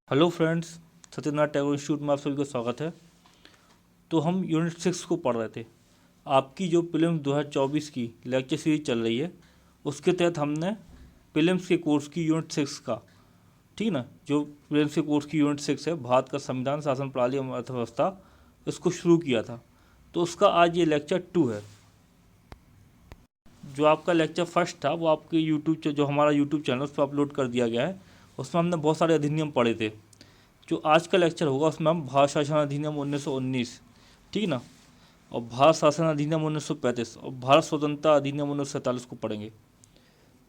Hello friends, Satyanarayan Tagore institute में आप सभी का स्वागत है। तो हम यूनिट 6 को पढ़ रहे थे। आपकी जो प्रीलिम्स 2024 की लेक्चर सीरीज चल रही है उसके तहत हमने प्रीलिम्स के कोर्स की यूनिट 6 का, ठीक ना, जो प्रीलिम्स के कोर्स की यूनिट 6 है, भारत का संविधान, शासन प्रणाली एवं अर्थव्यवस्था, इसको शुरू किया था। तो उसका आज ये लेक्चर 2 है। जो आपका लेक्चर फर्स्ट था वो आपके यूट्यूब, जो हमारा यूट्यूब चैनल उस पर अपलोड कर दिया गया है। उसमें हमने बहुत सारे अधिनियम पढ़े थे। जो आज का लेक्चर होगा उसमें हम भारत शासन अधिनियम 1919, ठीक ना, और भारत शासन अधिनियम 1935 और भारत स्वतंत्रता अधिनियम 1947 को पढ़ेंगे।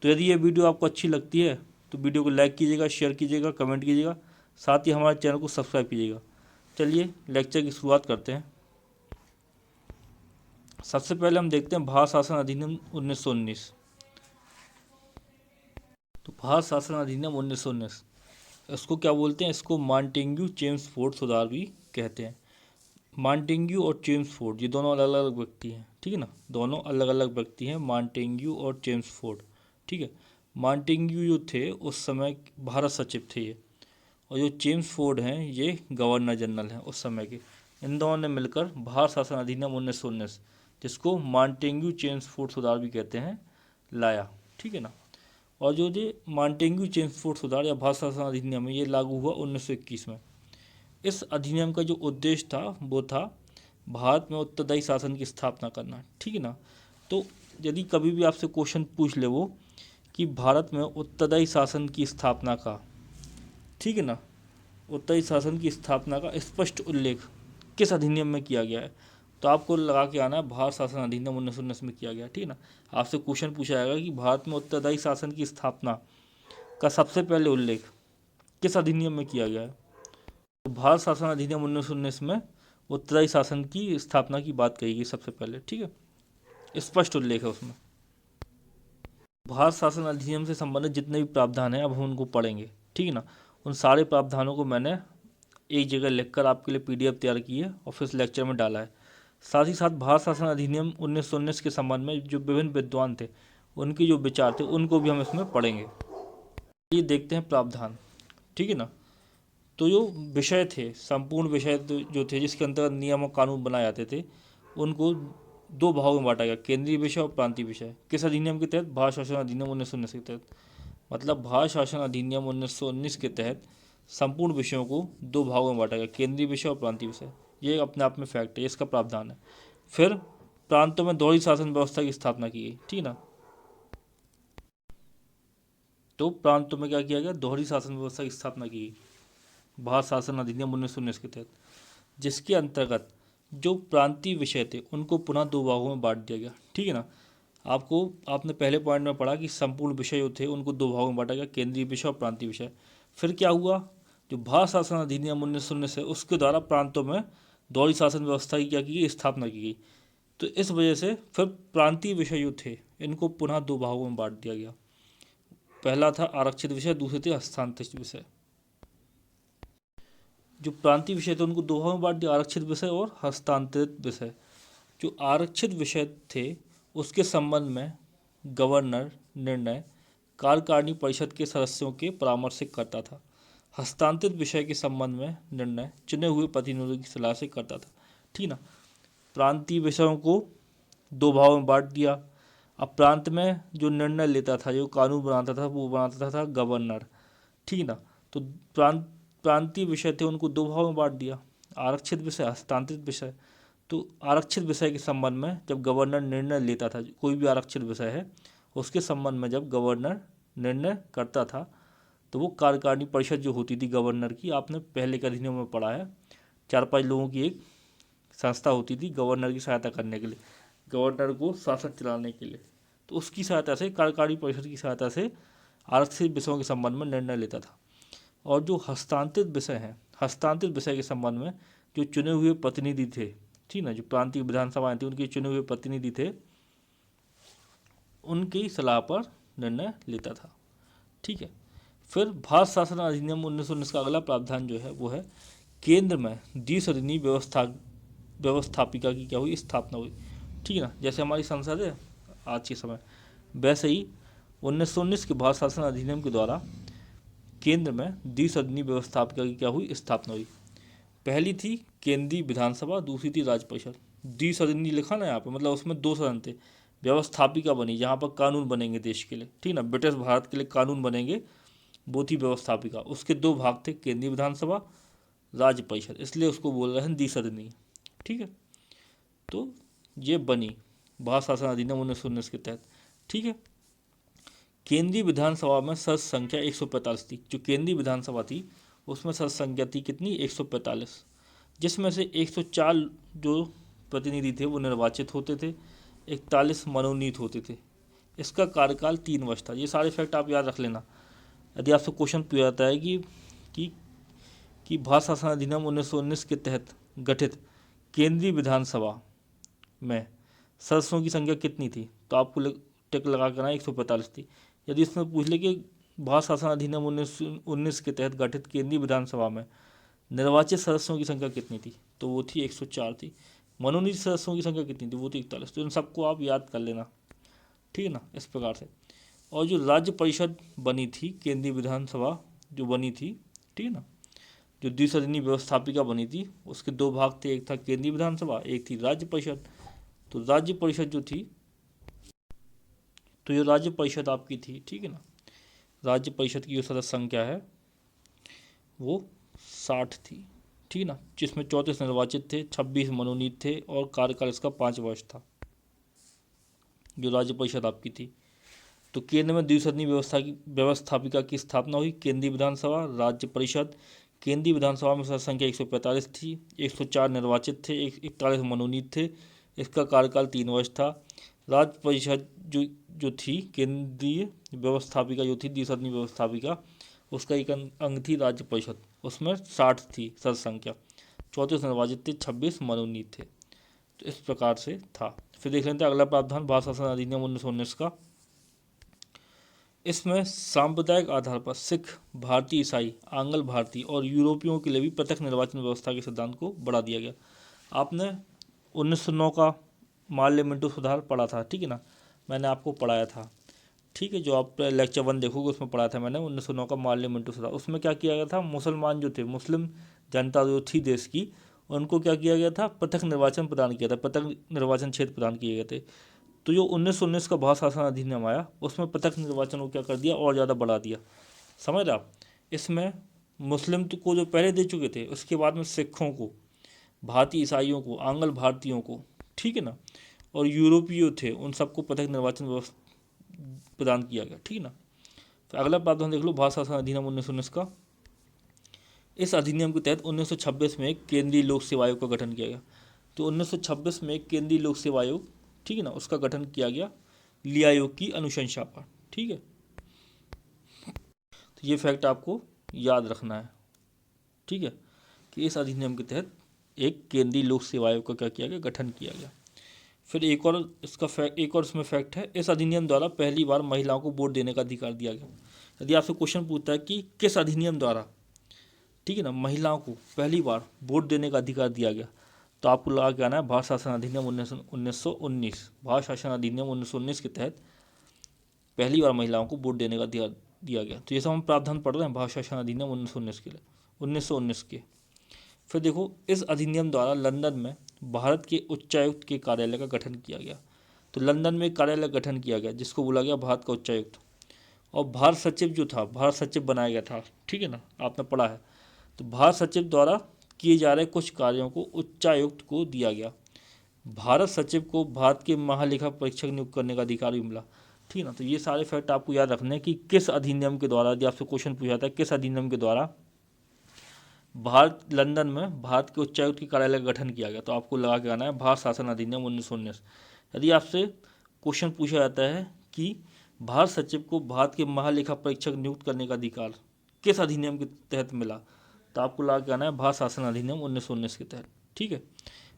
तो यदि ये वीडियो आपको अच्छी लगती है तो वीडियो को लाइक कीजिएगा, शेयर कीजिएगा, कमेंट कीजिएगा, साथ ही हमारे चैनल को सब्सक्राइब कीजिएगा। चलिए लेक्चर की शुरुआत करते हैं। सबसे पहले हम देखते हैं भारत शासन अधिनियम 1919। तो भारत शासन अधिनियम 1919, इसको क्या बोलते हैं? इसको मॉन्टेग्यू चेम्सफोर्ड सुधार भी कहते हैं। मॉन्टेग्यू और चेम्सफोर्ड ये दोनों अलग अलग व्यक्ति हैं, ठीक है ना, दोनों अलग अलग व्यक्ति हैं, मॉन्टेग्यू और चेम्सफोर्ड, ठीक है। मॉन्टेग्यू जो थे उस समय भारत सचिव थे ये, और जो चेम्सफोर्ड हैं ये गवर्नर जनरल हैं उस समय के। इन दोनों ने मिलकर भारत शासन अधिनियम 1919, जिसको मॉन्टेग्यू चेम्सफोर्ड सुधार भी कहते हैं, लाया, ठीक है ना। और जो ये मॉन्टेग्यू चेम्सफोर्ड सुधार या भारत शासन अधिनियम है, ये लागू हुआ 1921 में। इस अधिनियम का जो उद्देश्य था वो था भारत में उत्तरदायी शासन की स्थापना करना, ठीक है ना। तो यदि कभी भी आपसे क्वेश्चन पूछ ले वो कि भारत में उत्तरदायी शासन की स्थापना का, ठीक है ना, उत्तरदायी शासन की स्थापना का स्पष्ट उल्लेख किस अधिनियम में किया गया है, तो आपको लगा के आना है भारत शासन अधिनियम 1919 में किया गया, ठीक है ना। आपसे क्वेश्चन पूछा जाएगा कि भारत में उत्तरदायी शासन की स्थापना का सबसे पहले उल्लेख किस अधिनियम में किया गया है, तो भारत शासन अधिनियम 1919 में उत्तरदायी शासन की स्थापना की बात कही गई सबसे पहले, ठीक है, स्पष्ट उल्लेख है उसमें। भारत शासन अधिनियम से संबंधित जितने भी प्रावधान हैं अब हम उनको पढ़ेंगे, ठीक है ना। उन सारे प्रावधानों को मैंने एक जगह लिखकर आपके लिए पीडीएफ तैयार की है और फिर इस लेक्चर में डाला है। साथ ही साथ भारत शासन अधिनियम 1919 के संबंध में जो विभिन्न विद्वान थे उनके जो विचार थे उनको भी हम इसमें पढ़ेंगे। ये देखते हैं प्रावधान, ठीक है ना। तो जो विषय थे, संपूर्ण विषय जो थे जिसके अंतर्गत नियम और कानून बनाए जाते थे, उनको दो भागों में बांटा गया, केंद्रीय विषय और प्रांतीय विषय। किस अधिनियम के तहत? भारत शासन अधिनियम 1919 के तहत। मतलब भारत शासन अधिनियम 1919 के तहत संपूर्ण विषयों को दो भागों में बांटा गया, केंद्रीय विषय और प्रांतीय विषय। ये अपने आप में फैक्ट है, इसका प्रावधान है। फिर प्रांतों में दोहरी शासन व्यवस्था की स्थापना की गई, ठीक ना। तो प्रांतों में क्या किया गया? दोहरी शासन व्यवस्था की स्थापना की गई भारत शासन अधिनियम 1919 के तहत, जिसके अंतर्गत जो प्रांतीय विषय थे उनको पुनः दो भागों में बांट दिया गया, ठीक है ना। आपने पहले पॉइंट में पढ़ा कि संपूर्ण विषय जो थे उनको दो भागों में बांटा गया, केंद्रीय विषय और प्रांतीय विषय। फिर क्या हुआ? जो भारत शासन अधिनियम 1919 है उसके द्वारा प्रांतों में दोहरी शासन व्यवस्था की क्या की गई? स्थापना की गई। तो इस वजह से फिर प्रांतीय विषय जो थे इनको पुनः दो भागों में बांट दिया गया। पहला था आरक्षित विषय, दूसरे थे हस्तांतरित विषय। जो प्रांतीय विषय थे उनको दो भागों में बांट दिया, आरक्षित विषय और हस्तांतरित विषय। जो आरक्षित विषय थे उसके संबंध में गवर्नर निर्णय कार्यकारिणी परिषद के सदस्यों के परामर्श से करता था। हस्तांतरित विषय के संबंध में निर्णय चुने हुए प्रतिनिधियों की सलाह से करता था, ठीक ना। प्रांतीय विषयों को दो भागों में बांट दिया। अब प्रांत में जो निर्णय लेता था, जो कानून बनाता था, वो बनाता था गवर्नर, ठीक ना। तो प्रांतीय विषय थे उनको दो भागों में बांट दिया, आरक्षित विषय, हस्तांतरित विषय। तो आरक्षित विषय के संबंध में जब गवर्नर निर्णय लेता था, कोई भी आरक्षित विषय है उसके संबंध में जब गवर्नर निर्णय करता था, तो वो कार्यकारिणी परिषद जो होती थी गवर्नर की, आपने पहले के अधिनियम में पढ़ा है, 4-5 लोगों की एक संस्था होती थी गवर्नर की सहायता करने के लिए, गवर्नर को शासन चलाने के लिए। तो उसकी सहायता से, कार्यकारिणी परिषद की सहायता से आरक्षित विषयों के संबंध में निर्णय लेता था। और जो हस्तांतरित विषय हैं, हस्तांतरित विषय के संबंध में जो चुने हुए प्रतिनिधि थे, ठीक ना, जो प्रांतीय विधानसभाएं थी उनके चुने हुए प्रतिनिधि थे, उनकी सलाह पर निर्णय लेता था, ठीक है। फिर भारत शासन अधिनियम 1919 का अगला प्रावधान जो है वो है केंद्र में द्विसदनीय व्यवस्थापिका की क्या हुई? स्थापना हुई, ठीक है ना। जैसे हमारी संसद है आज के समय, वैसे ही 1919 के भारत शासन अधिनियम के द्वारा केंद्र में द्विसदनीय व्यवस्थापिका की क्या हुई, स्थापना हुई। पहली थी केंद्रीय विधानसभा, दूसरी थी राज्य परिषद। द्विसदनीय लिखा ना यहाँ पे, मतलब उसमें दो सदन थे। व्यवस्थापिका बनी जहाँ पर कानून बनेंगे देश के लिए, ठीक ना, ब्रिटिश भारत के लिए कानून बनेंगे, वो थी व्यवस्थापिका। उसके दो भाग थे, केंद्रीय विधानसभा, राज्य परिषद, इसलिए उसको बोल रहे हैं द्विसदनीय। ठीक है, तो ये बनी भारत शासन अधिनियम 1919 के तहत। ठीक है, केंद्रीय विधानसभा में सदस्य संख्या 145 थी। जो केंद्रीय विधानसभा थी उसमें सदस्य संख्या थी कितनी, 145, जिसमें से 104 जो प्रतिनिधि थे वो निर्वाचित होते थे, 41 मनोनीत होते थे। इसका कार्यकाल 3 वर्ष था। ये सारे फैक्ट आप याद रख लेना। यदि आपसे क्वेश्चन पूछा जाता है कि कि भारत शासन अधिनियम 1919 के तहत गठित केंद्रीय विधानसभा में सदस्यों की संख्या कितनी थी, तो आपको टिक लगा कर 145 थी। यदि इसमें पूछ ले कि भारत शासन अधिनियम 1919 के तहत गठित केंद्रीय विधानसभा में निर्वाचित सदस्यों की संख्या कितनी थी, तो वो थी 104 थी। मनोनीत सदस्यों की संख्या कितनी थी, वो थी 41। तो इन सबको आप याद कर लेना, ठीक है ना, इस प्रकार से। और जो राज्य परिषद बनी थी, केंद्रीय विधानसभा जो बनी थी, ठीक है ना, जो द्विसदनीय व्यवस्थापिका बनी थी, उसके दो भाग थे, एक था केंद्रीय विधानसभा, एक थी राज्य परिषद। तो राज्य परिषद जो थी, तो ये राज्य परिषद आपकी थी, ठीक है ना, राज्य परिषद की जो सदस्य संख्या है वो 60 थी, ठीक है ना, जिसमें 34 निर्वाचित थे, 26 मनोनीत थे और कार्यकाल इसका 5 वर्ष था, जो राज्य परिषद आपकी थी। तो केंद्र में द्विसदनीय व्यवस्थापिका की स्थापना हुई, केंद्रीय विधानसभा, राज्य परिषद। केंद्रीय विधानसभा में सदस्य संख्या 145 थी, 104 निर्वाचित थे, 41 मनोनीत थे। इसका कार्यकाल 3 वर्ष था। राज्य परिषद जो थी, केंद्रीय व्यवस्थापिका जो थी, द्विसदनीय व्यवस्थापिका, उसका एक अंग थी राज्य परिषद, उसमें 60 थी सदस्य संख्या, 34 निर्वाचित थे, 26 मनोनीत थे। तो इस प्रकार से था। फिर देख लेते हैं अगला प्रावधान भारत शासन अधिनियम 1919 का। इसमें सांप्रदायिक आधार पर सिख, भारतीय ईसाई, आंग्ल भारतीय और यूरोपियों के लिए भी पृथक निर्वाचन व्यवस्था के सिद्धांत को बढ़ा दिया गया। आपने 1909 का माल्य मिंटो सुधार पढ़ा था, ठीक है ना, मैंने आपको पढ़ाया था, ठीक है, जो आप लेक्चर 1 देखोगे उसमें पढ़ा था मैंने 1909 का माल्य मिंटो सुधार। उसमें क्या किया गया था, मुसलमान जो थे, मुस्लिम जनता जो थी देश की, उनको क्या किया गया था, पृथक निर्वाचन प्रदान किया था, पृथक निर्वाचन क्षेत्र प्रदान किए गए थे। तो जो 1919 का भारत शासन अधिनियम आया, उसमें पृथक निर्वाचन को क्या कर दिया, और ज़्यादा बढ़ा दिया। समझ रहे आप, इसमें मुस्लिम को जो पहले दे चुके थे, उसके बाद में सिखों को, भारतीय ईसाइयों को, आंग्ल भारतीयों को, ठीक है ना, और यूरोपीय थे, उन सबको पृथक निर्वाचन व्यवस्था प्रदान किया गया, ठीक है ना। तो अगला प्रावधान देख लो, भारत शासन अधिनियम 1919 का। इस अधिनियम के तहत 1926 में एक केंद्रीय लोक सेवा आयोग का गठन किया गया। तो 1926 में एक केंद्रीय लोक सेवा आयोग, ठीक है ना, उसका गठन किया गया ली आयोग की अनुशंसा पर, ठीक है। तो ये फैक्ट आपको याद रखना है, ठीक है, कि इस अधिनियम के तहत एक केंद्रीय लोक सेवा आयोग का क्या किया गया, गठन किया गया। फिर एक और इसमें फैक्ट है, इस अधिनियम द्वारा पहली बार महिलाओं को वोट देने का अधिकार दिया गया। यदि आपसे क्वेश्चन पूछता है कि किस अधिनियम द्वारा, ठीक है ना, महिलाओं को पहली बार वोट देने का अधिकार दिया गया, तो आपको लगा के आना है भारत शासन अधिनियम 1919। भारत शासन अधिनियम 1919 के तहत पहली बार महिलाओं को वोट देने का अधिकार दिया गया। तो ये सब हम प्रावधान पढ़ रहे हैं भारत शासन अधिनियम 1919 के लिए, 1919 के। फिर देखो, इस अधिनियम द्वारा लंदन में भारत के उच्चायुक्त के कार्यालय का गठन किया गया। तो लंदन में एक कार्यालय गठन किया गया जिसको बोला गया भारत का उच्चायुक्त। और भारत सचिव जो था, भारत सचिव बनाया गया था, ठीक है ना, आपने पढ़ा है। तो भारत सचिव द्वारा किए जा रहे कुछ कार्यों को उच्चायुक्त को दिया गया। भारत सचिव को भारत के महालेखा परीक्षक नियुक्त करने का अधिकार भी मिला, ठीक है ना। तो ये सारे फैक्ट आपको याद रखने हैं कि किस अधिनियम के द्वारा, यदि आपसे क्वेश्चन पूछा था किस अधिनियम के द्वारा भारत लंदन में भारत के उच्चायुक्त के कार्यालय का गठन किया गया, तो आपको लगा के आना है भारत शासन अधिनियम 1919। यदि आपसे क्वेश्चन पूछा जाता है कि भारत सचिव को भारत के महालेखा परीक्षक नियुक्त करने का अधिकार किस अधिनियम के तहत मिला, तो आपको लगा के आना है भारत शासन अधिनियम 1919 के तहत, ठीक है।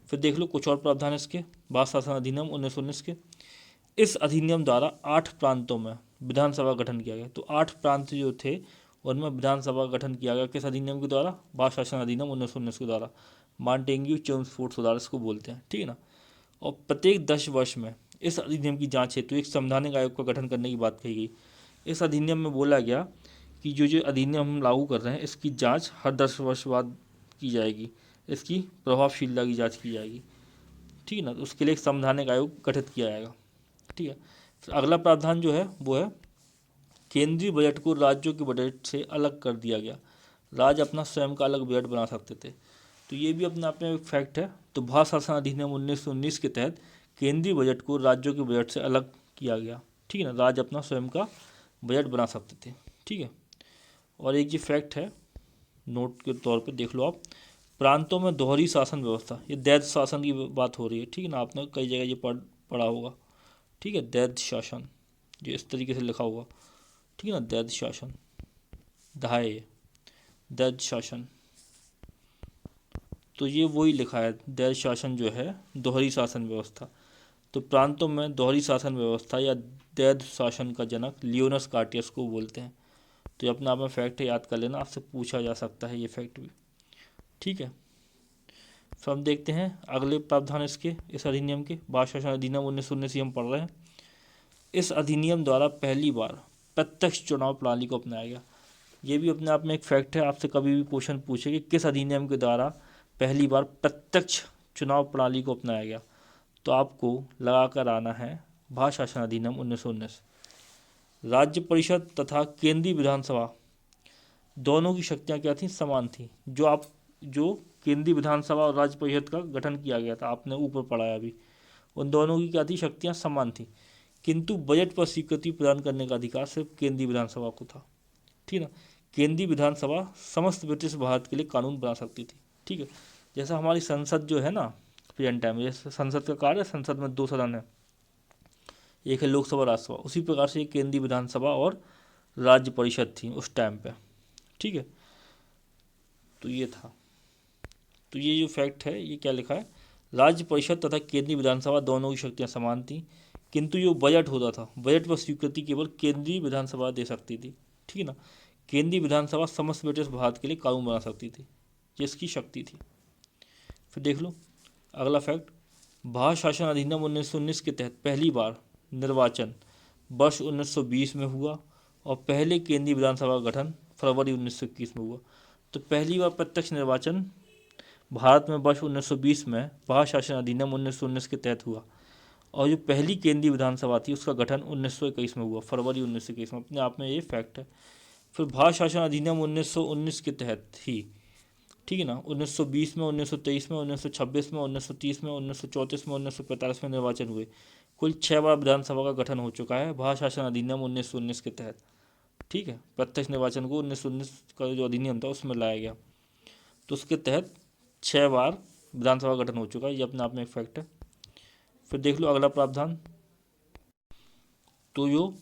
फिर देख लो कुछ और प्रावधान इसके भारत शासन अधिनियम 1919 के। इस अधिनियम द्वारा 8 प्रांतों में विधानसभा गठन किया गया। तो 8 प्रांत जो थे उनमें विधानसभा गठन किया गया किस अधिनियम के द्वारा, भारत शासन अधिनियम 1919 के द्वारा। मांटेग्यू चेम्सफोर्ड सुधार इसको बोलते हैं, ठीक है ना। और प्रत्येक 10 वर्ष में इस अधिनियम की जांच हेतु एक संवैधानिक आयोग का गठन करने की बात कही गई। इस अधिनियम में बोला गया कि जो अधिनियम हम लागू कर रहे हैं इसकी जांच हर 10 वर्ष बाद की जाएगी, इसकी प्रभावशीलता की जांच की जाएगी, ठीक है ना। तो उसके लिए एक संवैधानिक आयोग गठित किया जाएगा, ठीक है। फिर अगला प्रावधान जो है वो है केंद्रीय बजट को राज्यों के बजट से अलग कर दिया गया। राज्य अपना स्वयं का अलग बजट बना सकते थे, तो ये भी अपने आप में एक फैक्ट है। तो भारत शासन अधिनियम 1919 के तहत केंद्रीय बजट को राज्यों के बजट से अलग किया गया, ठीक है ना। राज्य अपना स्वयं का बजट बना सकते थे, ठीक है। और एक ये फैक्ट है, नोट के तौर पे देख लो आप, प्रांतों में दोहरी शासन व्यवस्था, ये दैध शासन की बात हो रही है, ठीक है ना। आपने कई जगह ये पढ़ा होगा, ठीक है। दैध शासन, जो इस तरीके से लिखा होगा, ठीक है ना। दैध शासन, धाय दैध शासन, तो ये वही लिखा है, दैध शासन जो है दोहरी शासन व्यवस्था। तो प्रांतों में दोहरी शासन व्यवस्था या दैध शासन का जनक लियोनस कार्टियस को बोलते हैं। तो ये अपने आप में फैक्ट है, याद कर लेना, आपसे पूछा जा सकता है ये फैक्ट भी, ठीक है। फिर हम देखते हैं अगले प्रावधान इसके, इस अधिनियम के, भारत शासन अधिनियम 1919 हम पढ़ रहे हैं। इस अधिनियम द्वारा पहली बार प्रत्यक्ष चुनाव प्रणाली को अपनाया गया। ये भी अपने आप में एक फैक्ट है, आपसे कभी भी क्वेश्चन पूछे कि किस अधिनियम के द्वारा पहली बार प्रत्यक्ष चुनाव प्रणाली को अपनाया गया, तो आपको लगा कर आना है भारत शासन अधिनियम 1919। राज्य परिषद तथा केंद्रीय विधानसभा दोनों की शक्तियाँ क्या थी, समान थी। जो केंद्रीय विधानसभा और राज्य परिषद का गठन किया गया था, आपने ऊपर पढ़ा है अभी, उन दोनों की क्या थी, शक्तियाँ समान थी। किंतु बजट पर स्वीकृति प्रदान करने का अधिकार सिर्फ केंद्रीय विधानसभा को था, ठीक है ना। केंद्रीय विधानसभा समस्त ब्रिटिश भारत के लिए कानून बना सकती थी, ठीक है। जैसा हमारी संसद जो है ना प्रेजेंट टाइम में, जैसे संसद का कार्य है, संसद में 2 सदन है, एक है लोकसभा राज्यसभा, उसी प्रकार से केंद्रीय विधानसभा और राज्य परिषद थी उस टाइम पे, ठीक है। तो ये था, तो ये जो फैक्ट है ये क्या लिखा है, राज्य परिषद तथा केंद्रीय विधानसभा दोनों की शक्तियाँ समान थी, किंतु जो बजट होता था, बजट पर स्वीकृति केवल केंद्रीय विधानसभा दे सकती थी, ठीक है ना। केंद्रीय विधानसभा समस्त ब्रिटिश भारत के लिए कानून बना सकती थी, जिसकी शक्ति थी। फिर देख लो अगला फैक्ट, भारत शासन अधिनियम 1919 के तहत पहली बार निर्वाचन वर्ष 1920 में हुआ और पहले केंद्रीय विधानसभा का गठन फरवरी 1921 में हुआ। तो पहली बार प्रत्यक्ष निर्वाचन भारत में वर्ष 1920 में भारत शासन अधिनियम 1919 के तहत हुआ, और जो पहली केंद्रीय विधानसभा थी उसका गठन 1921 में हुआ, फरवरी 1921 में। अपने आप में ये फैक्ट है। फिर भारत शासन अधिनियम 1919 के तहत ही, ठीक है ना, 1920 में, 1923 में, 1926 में, 1930 में, 1934 में, 1945 में निर्वाचन हुए। कुल 6 बार विधानसभा का गठन हो चुका है भारत शासन अधिनियम 1919 के तहत, ठीक है। प्रत्यक्ष निर्वाचन को 1919 का जो अधिनियम था उसमें लाया गया, तो उसके तहत 6 बार विधानसभा का गठन हो चुका है, ये अपने आप में एक फैक्ट है। फिर देख लो अगला प्रावधान, तो जो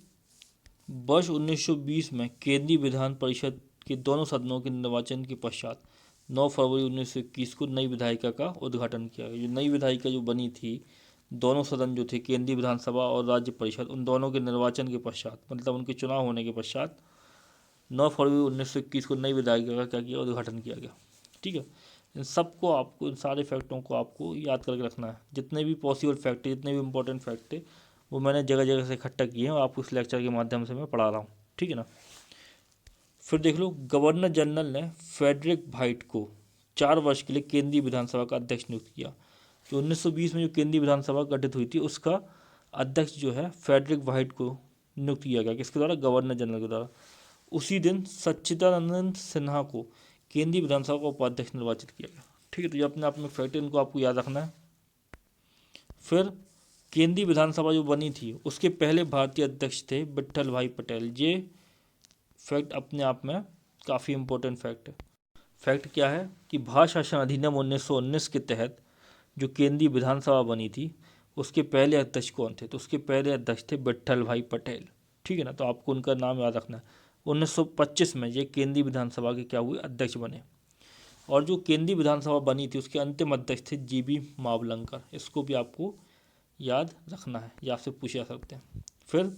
वर्ष 1920 में केंद्रीय विधान परिषद के दोनों सदनों के निर्वाचन के पश्चात 9 फरवरी 1921 को नई विधायिका का उद्घाटन किया गया। जो नई विधायिका जो बनी थी, दोनों सदन जो थे, केंद्रीय विधानसभा और राज्य परिषद, उन दोनों के निर्वाचन के पश्चात, मतलब उनके चुनाव होने के पश्चात 9 फरवरी 1921 को नई विधायिका का क्या किया, उद्घाटन किया गया, ठीक है। इन सबको आपको, इन सारे फैक्टों को आपको याद करके रखना है। जितने भी पॉसिबल फैक्ट है, जितने भी इंपॉर्टेंट फैक्ट है, वो मैंने जगह जगह से इकट्ठा किए हैं और आपको इस लेक्चर के माध्यम से मैं पढ़ा रहा हूँ, ठीक है ना। फिर देख लो, गवर्नर जनरल ने फ्रेडरिक वाइट को 4 वर्ष के लिए केंद्रीय विधानसभा का अध्यक्ष नियुक्त किया। जो 1920 में जो केंद्रीय विधानसभा गठित हुई थी उसका अध्यक्ष जो है फ्रेडरिक वाइट को नियुक्त किया गया, किसके द्वारा, गवर्नर जनरल के द्वारा। उसी दिन सच्चिदानंद सिन्हा को केंद्रीय विधानसभा का उपाध्यक्ष निर्वाचित किया गया, ठीक है। तो ये अपने आप में फैक्ट, इनको आपको याद रखना है। फिर केंद्रीय विधानसभा जो बनी थी उसके पहले भारतीय अध्यक्ष थे विट्ठल भाई पटेल। ये फैक्ट अपने आप में काफ़ी इंपॉर्टेंट फैक्ट है। फैक्ट क्या है कि भारत शासन अधिनियम 1919 के तहत जो केंद्रीय विधानसभा बनी थी उसके पहले अध्यक्ष कौन थे, तो उसके पहले अध्यक्ष थे विट्ठल भाई पटेल, ठीक है ना। तो आपको उनका नाम याद रखना है। 1925 में ये केंद्रीय विधानसभा के क्या हुए, अध्यक्ष बने। और जो केंद्रीय विधानसभा बनी थी उसके अंतिम अध्यक्ष थे जीबी मावलंकर। इसको भी आपको याद रखना है, ये आपसे पूछे जा सकते हैं। फिर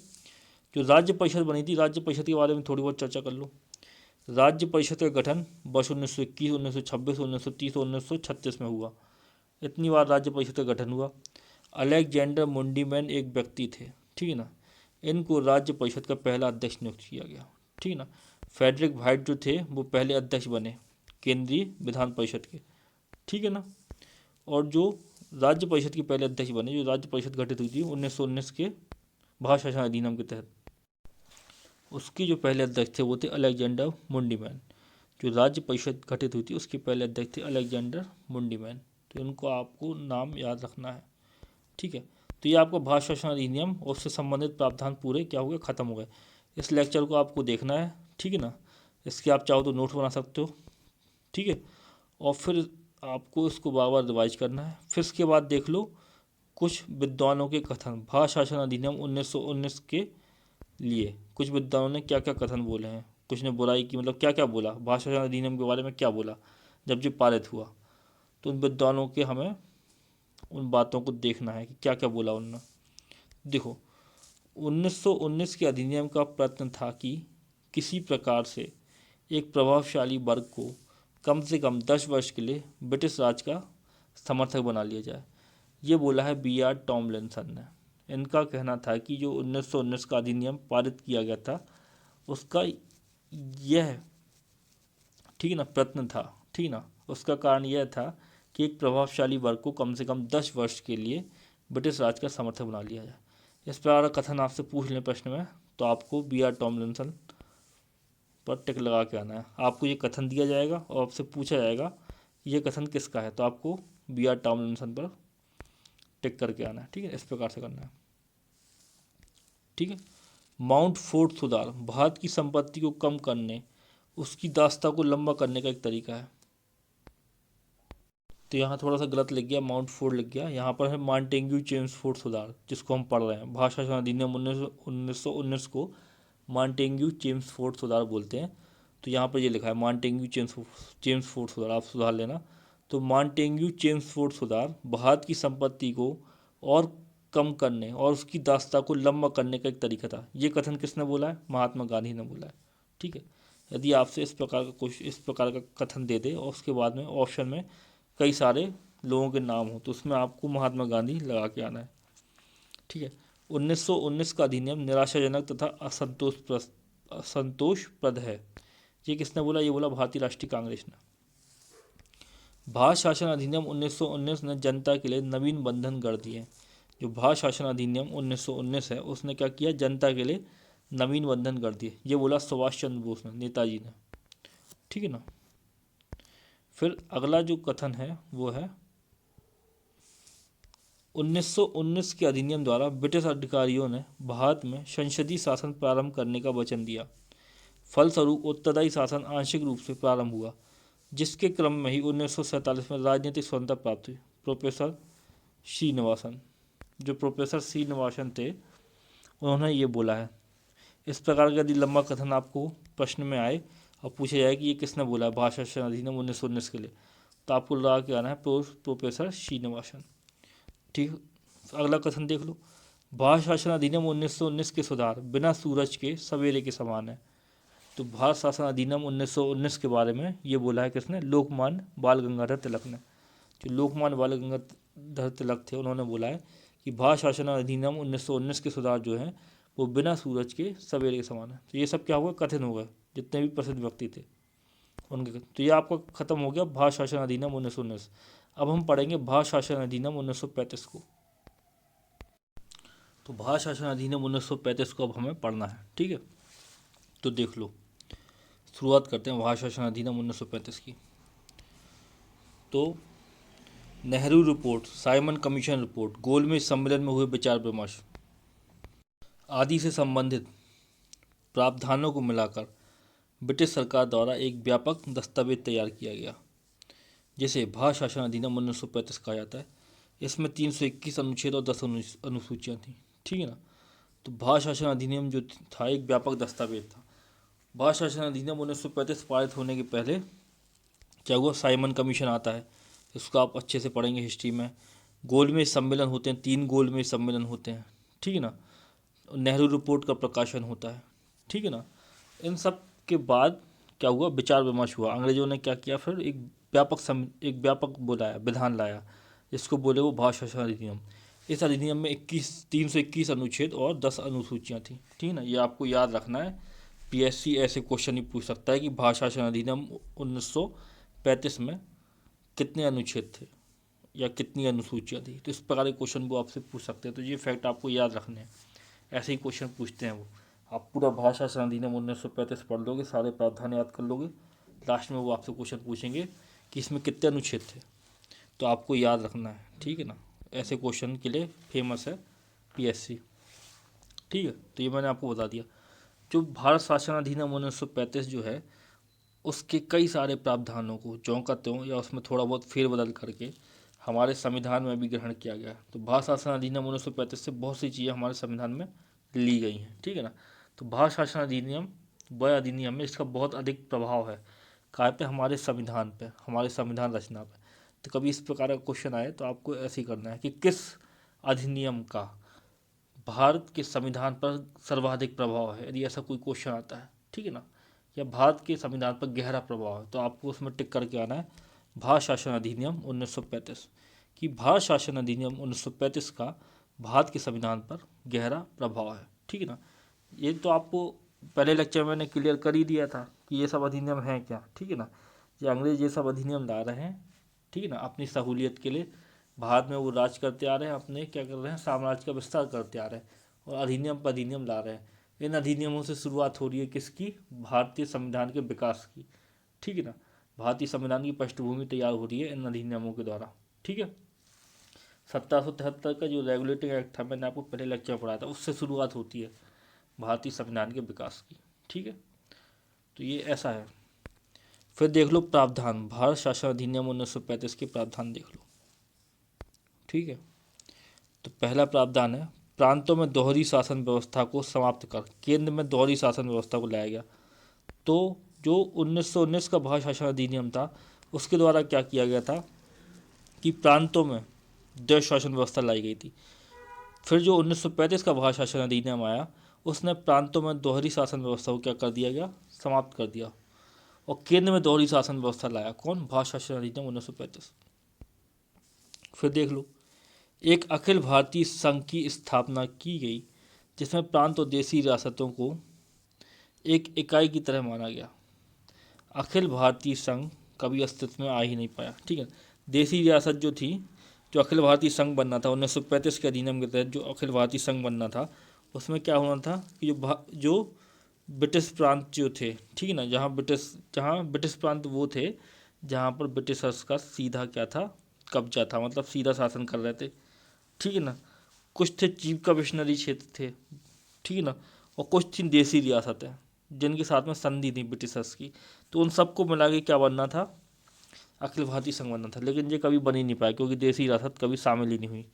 जो राज्य परिषद बनी थी, राज्य परिषद के बारे में थोड़ी बहुत चर्चा कर लो। राज्य परिषद का गठन वर्ष 1921, 1926, 1930 और 1936 में हुआ। इतनी बार राज्य परिषद का गठन हुआ। अलेक्जेंडर मुंडीमैन एक व्यक्ति थे, ठीक है ना। इनको राज्य परिषद का पहला अध्यक्ष नियुक्त किया गया, ठीक है ना। फ्रेडरिक वाइट जो थे वो पहले अध्यक्ष बने केंद्रीय विधान परिषद के, ठीक है ना। और जो राज्य परिषद के पहले अध्यक्ष बने, जो राज्य परिषद गठित हुई थी 1919 के भारत शासन अधिनियम के तहत, उसके जो पहले अध्यक्ष थे वो थे अलेक्जेंडर मुंडीमैन। जो राज्य परिषद गठित हुई थी उसके पहले अध्यक्ष थे अलेक्जेंडर मुंडीमैन। तो इनको आपको नाम याद रखना है, ठीक है। तो ये आपका भारत शासन अधिनियम और उससे संबंधित प्रावधान पूरे क्या हो गए, खत्म हो गए। इस लेक्चर को आपको देखना है, ठीक है ना। इसके आप चाहो तो नोट बना सकते हो, ठीक है। और फिर आपको इसको बार बार रिवाइज करना है। फिर इसके बाद देख लो कुछ विद्वानों के कथन भारत शासन अधिनियम 1919 के लिए। कुछ विद्वानों ने क्या क्या कथन बोले हैं, कुछ ने बुराई की, मतलब क्या क्या बोला भारत शासन अधिनियम के बारे में, क्या बोला जब ये पारित हुआ। तो उन विद्वानों के हमें उन बातों को देखना है कि क्या क्या बोला उन्होंने। देखो 1919 के अधिनियम का प्रयत्न था कि किसी प्रकार से एक प्रभावशाली वर्ग को कम से कम 10 वर्ष के लिए ब्रिटिश राज का समर्थक बना लिया जाए। ये बोला है B.R. टॉमलिंसन ने। इनका कहना था कि जो 1919 का अधिनियम पारित किया गया था उसका यह, ठीक है ना, प्रयत्न था, ठीक ना, उसका कारण यह था कि एक प्रभावशाली वर्ग को कम से कम 10 वर्ष के लिए ब्रिटिश राज का समर्थक बना लिया जाए। इस प्रकार का कथन आपसे पूछ लें प्रश्न में तो आपको B.R. टॉमलिंसन पर टिक लगा के आना है। आपको ये कथन दिया जाएगा और आपसे पूछा जाएगा ये कथन किसका है, तो आपको B.R. टॉमलिंसन पर टिक करके आना है, ठीक है। इस प्रकार से करना है, ठीक है। माउंट फोर्ट सुधार भारत की संपत्ति को कम करने, उसकी दास्ता को लंबा करने का एक तरीका है। तो यहाँ थोड़ा सा गलत लिख गया, माउंट फोर्ट लिख गया, यहाँ पर है मॉन्टेग्यू चेम्सफोर्ड सुधार, जिसको हम पढ़ रहे हैं। भारत शासन अधिनियम 1919 को मॉन्टेग्यू चेम्सफोर्ड सुधार बोलते हैं। तो यहाँ पर ये लिखा है मॉन्टेग्यू चेम्सफोर्ड सुधार, आप सुधार लेना। तो मॉन्टेग्यू चेम्सफोर्ड सुधार भारत की संपत्ति को और कम करने और उसकी दास्ता को लंबा करने का एक तरीका था। ये कथन किसने बोला है, महात्मा गांधी ने बोला है, ठीक है। यदि आपसे इस प्रकार का कथन दे दे और उसके बाद में ऑप्शन में कई सारे लोगों के नाम हो तो उसमें आपको महात्मा गांधी लगा के आना है, ठीक है। 1919 का अधिनियम निराशाजनक तथा असंतोषप्रद है। ये किसने बोला, ये बोला भारतीय राष्ट्रीय कांग्रेस ने। भारत शासन अधिनियम 1919 ने जनता के लिए नवीन बंधन गढ़ दिए। जो भारत शासन अधिनियम 1919 है उसने क्या किया, जनता के लिए नवीन बंधन गढ़ दिए। ये बोला सुभाष चंद्र बोस ने, नेताजी ने, ठीक है ना। फिर अगला जो कथन है वो है 1919 के अधिनियम द्वारा ब्रिटिश अधिकारियों ने भारत में संसदीय शासन प्रारंभ करने का वचन दिया। फलस्वरूप उत्तरदायी शासन आंशिक रूप से प्रारंभ हुआ, जिसके क्रम में ही 1947 में राजनीतिक स्वतंत्रता प्राप्त हुई। प्रोफेसर श्रीनिवासन, जो प्रोफेसर श्रीनिवासन थे उन्होंने ये बोला है। इस प्रकार का यदि लंबा कथन आपको प्रश्न में आए और पूछा जाए कि ये किसने बोला है भारत शासन अधिनियम 1919 के लिए, तो आपको लगा के आना है प्रोफेसर श्रीनिवासन, ठीक। अगला कथन देख लो, भारत शासन अधिनियम 1919 के सुधार बिना सूरज के सवेरे के समान है। तो भारत शासन अधिनियम 1919 के बारे में ये बोला है किसने, लोकमान्य बाल गंगाधर तिलक ने। जो लोकमान्य बाल गंगाधर तिलक थे उन्होंने बोला है कि भारत शासन अधिनियम 1919 के सुधार जो हैं वो बिना सूरज के सवेरे के समान है। तो ये सब क्या हुआ, कथन हो गए जितने भी प्रसिद्ध व्यक्ति थे उनके। तो ये आपका खत्म हो गया भारत शासन अधिनियम 1919। अब हम पढ़ेंगे भारत शासन अधिनियम 1935 को। तो भारत शासन अधिनियम 1935 को अब हमें पढ़ना है, ठीक है। तो देख लो, शुरुआत करते हैं भारत शासन अधिनियम 1935 की। तो Nehru report, Simon commission report, गोलमेज सम्मेलन में हुए विचार विमर्श आदि से संबंधित प्रावधानों को मिलाकर ब्रिटिश सरकार द्वारा एक व्यापक दस्तावेज तैयार किया गया, जिसे भारत शासन अधिनियम 1935 कहा जाता है। इसमें 321 अनुच्छेद और 10 अनुसूचियाँ थी, ठीक है ना। तो भारत शासन अधिनियम जो था एक व्यापक दस्तावेज था। भारत शासन अधिनियम 1935 पारित होने के पहले क्या हुआ, साइमन कमीशन आता है, इसको आप अच्छे से पढ़ेंगे हिस्ट्री में। गोलमेज सम्मेलन होते हैं, 3 गोलमेज सम्मेलन होते हैं, ठीक है ना। नेहरू रिपोर्ट का प्रकाशन होता है, ठीक है ना। इन सब के बाद क्या हुआ, विचार विमर्श हुआ। अंग्रेजों ने क्या किया, फिर एक व्यापक बुलाया, विधान लाया, जिसको बोले वो भारत शासन अधिनियम। इस अधिनियम में 321 अनुच्छेद और 10 अनुसूचियाँ थी, ठीक है ना। ये आपको याद रखना है पीएससी ऐसे क्वेश्चन ही पूछ सकता है कि भारत शासन अधिनियम 1935 में कितने अनुच्छेद थे या कितनी अनुसूचियाँ थी। तो इस प्रकार के क्वेश्चन वो आपसे पूछ सकते हैं। तो ये फैक्ट आपको याद रखने हैं, ऐसे ही क्वेश्चन पूछते हैं वो। आप पूरा भारत शासन अधिनियम 1935 पढ़ लोगे, सारे प्रावधान याद कर लोगे, लास्ट में वो आपसे क्वेश्चन पूछेंगे कि इसमें कितने अनुच्छेद थे, तो आपको याद रखना है, ठीक है ना। ऐसे क्वेश्चन के लिए फेमस है पीएससी, ठीक है। तो ये मैंने आपको बता दिया। जो भारत शासन अधिनियम 1935 जो है, उसके कई सारे प्रावधानों को ज्यों का त्यों या उसमें थोड़ा बहुत फेरबदल करके हमारे संविधान में भी ग्रहण किया गया है। तो भारत शासन अधिनियम 1935 से बहुत सी चीज़ें हमारे संविधान में ली गई हैं, ठीक है ना। तो भारत शासन अधिनियम वह अधिनियम में इसका बहुत अधिक प्रभाव है काय पे, हमारे संविधान पे, हमारे संविधान रचना पे। तो कभी इस प्रकार का क्वेश्चन आए तो आपको ऐसे ही करना है कि किस अधिनियम का भारत के संविधान पर सर्वाधिक प्रभाव है। यदि ऐसा कोई क्वेश्चन आता है, ठीक है ना, या भारत के संविधान पर गहरा प्रभाव है, तो आपको उसमें टिक करके आना है भारत शासन अधिनियम 1935 कि भारत शासन अधिनियम 1935 का भारत के संविधान पर गहरा प्रभाव है, ठीक है ना। ये तो आपको पहले लेक्चर में मैंने क्लियर कर ही दिया था कि ये सब अधिनियम हैं क्या, ठीक है ना। ये अंग्रेज ये सब अधिनियम ला रहे हैं, ठीक है ना, अपनी सहूलियत के लिए। भारत में वो राज करते आ रहे हैं, अपने क्या कर रहे हैं, साम्राज्य का विस्तार करते आ रहे हैं और अधिनियम पर अधिनियम ला रहे हैं। इन अधिनियमों से शुरुआत हो रही है किसकी, भारतीय संविधान के विकास की, ठीक है ना। भारतीय संविधान की पृष्ठभूमि तैयार हो रही है इन अधिनियमों के द्वारा, ठीक है। 1773 का जो रेगुलेटिंग एक्ट था, मैंने आपको पहले लेक्चर में पढ़ाया था, उससे शुरुआत होती है भारतीय संविधान के विकास की, ठीक है। तो ये ऐसा है। फिर देख लो प्रावधान, भारत शासन अधिनियम 1935 के प्रावधान देख लो, ठीक है। तो पहला प्रावधान है, प्रांतों में दोहरी शासन व्यवस्था को समाप्त कर केंद्र में दोहरी शासन व्यवस्था को लाया गया। तो जो 1919 का भारत शासन अधिनियम था, उसके द्वारा क्या किया गया था कि प्रांतों में द्वैध शासन व्यवस्था लाई गई थी। फिर जो 1935 का भारत शासन अधिनियम आया, उसने प्रांतों में दोहरी शासन व्यवस्था को क्या कर दिया गया, समाप्त कर दिया, और केंद्र में दोहरी शासन व्यवस्था लाया। कौन, भारत शासन अधिनियम 1935। फिर देख लो, एक अखिल भारतीय संघ की स्थापना की गई, जिसमें प्रांत और देशी रियासतों को एक इकाई की तरह माना गया। अखिल भारतीय संघ कभी अस्तित्व में आ ही नहीं पाया, ठीक है। देशी रियासत जो थी, जो अखिल भारतीय संघ बनना था 1935 के अधिनियम के तहत, जो अखिल भारतीय संघ बनना था, उसमें क्या होना था कि जो ब्रिटिश प्रांत जो थे, ठीक है ना, जहाँ ब्रिटिश प्रांत वो थे जहाँ पर ब्रिटिशर्स का सीधा क्या था, कब्जा था, मतलब सीधा शासन कर रहे थे, ठीक है ना। कुछ थे चीफ कमिश्नरी क्षेत्र थे, ठीक है ना, और कुछ थी देसी रियासतें जिनके साथ में संधि थी ब्रिटिशर्स की। तो उन सबको मिला के क्या बनना था, अखिल भारतीय संघ बनना था। लेकिन ये कभी बन ही नहीं पाया क्योंकि देसी रियासत कभी शामिल ही नहीं हुई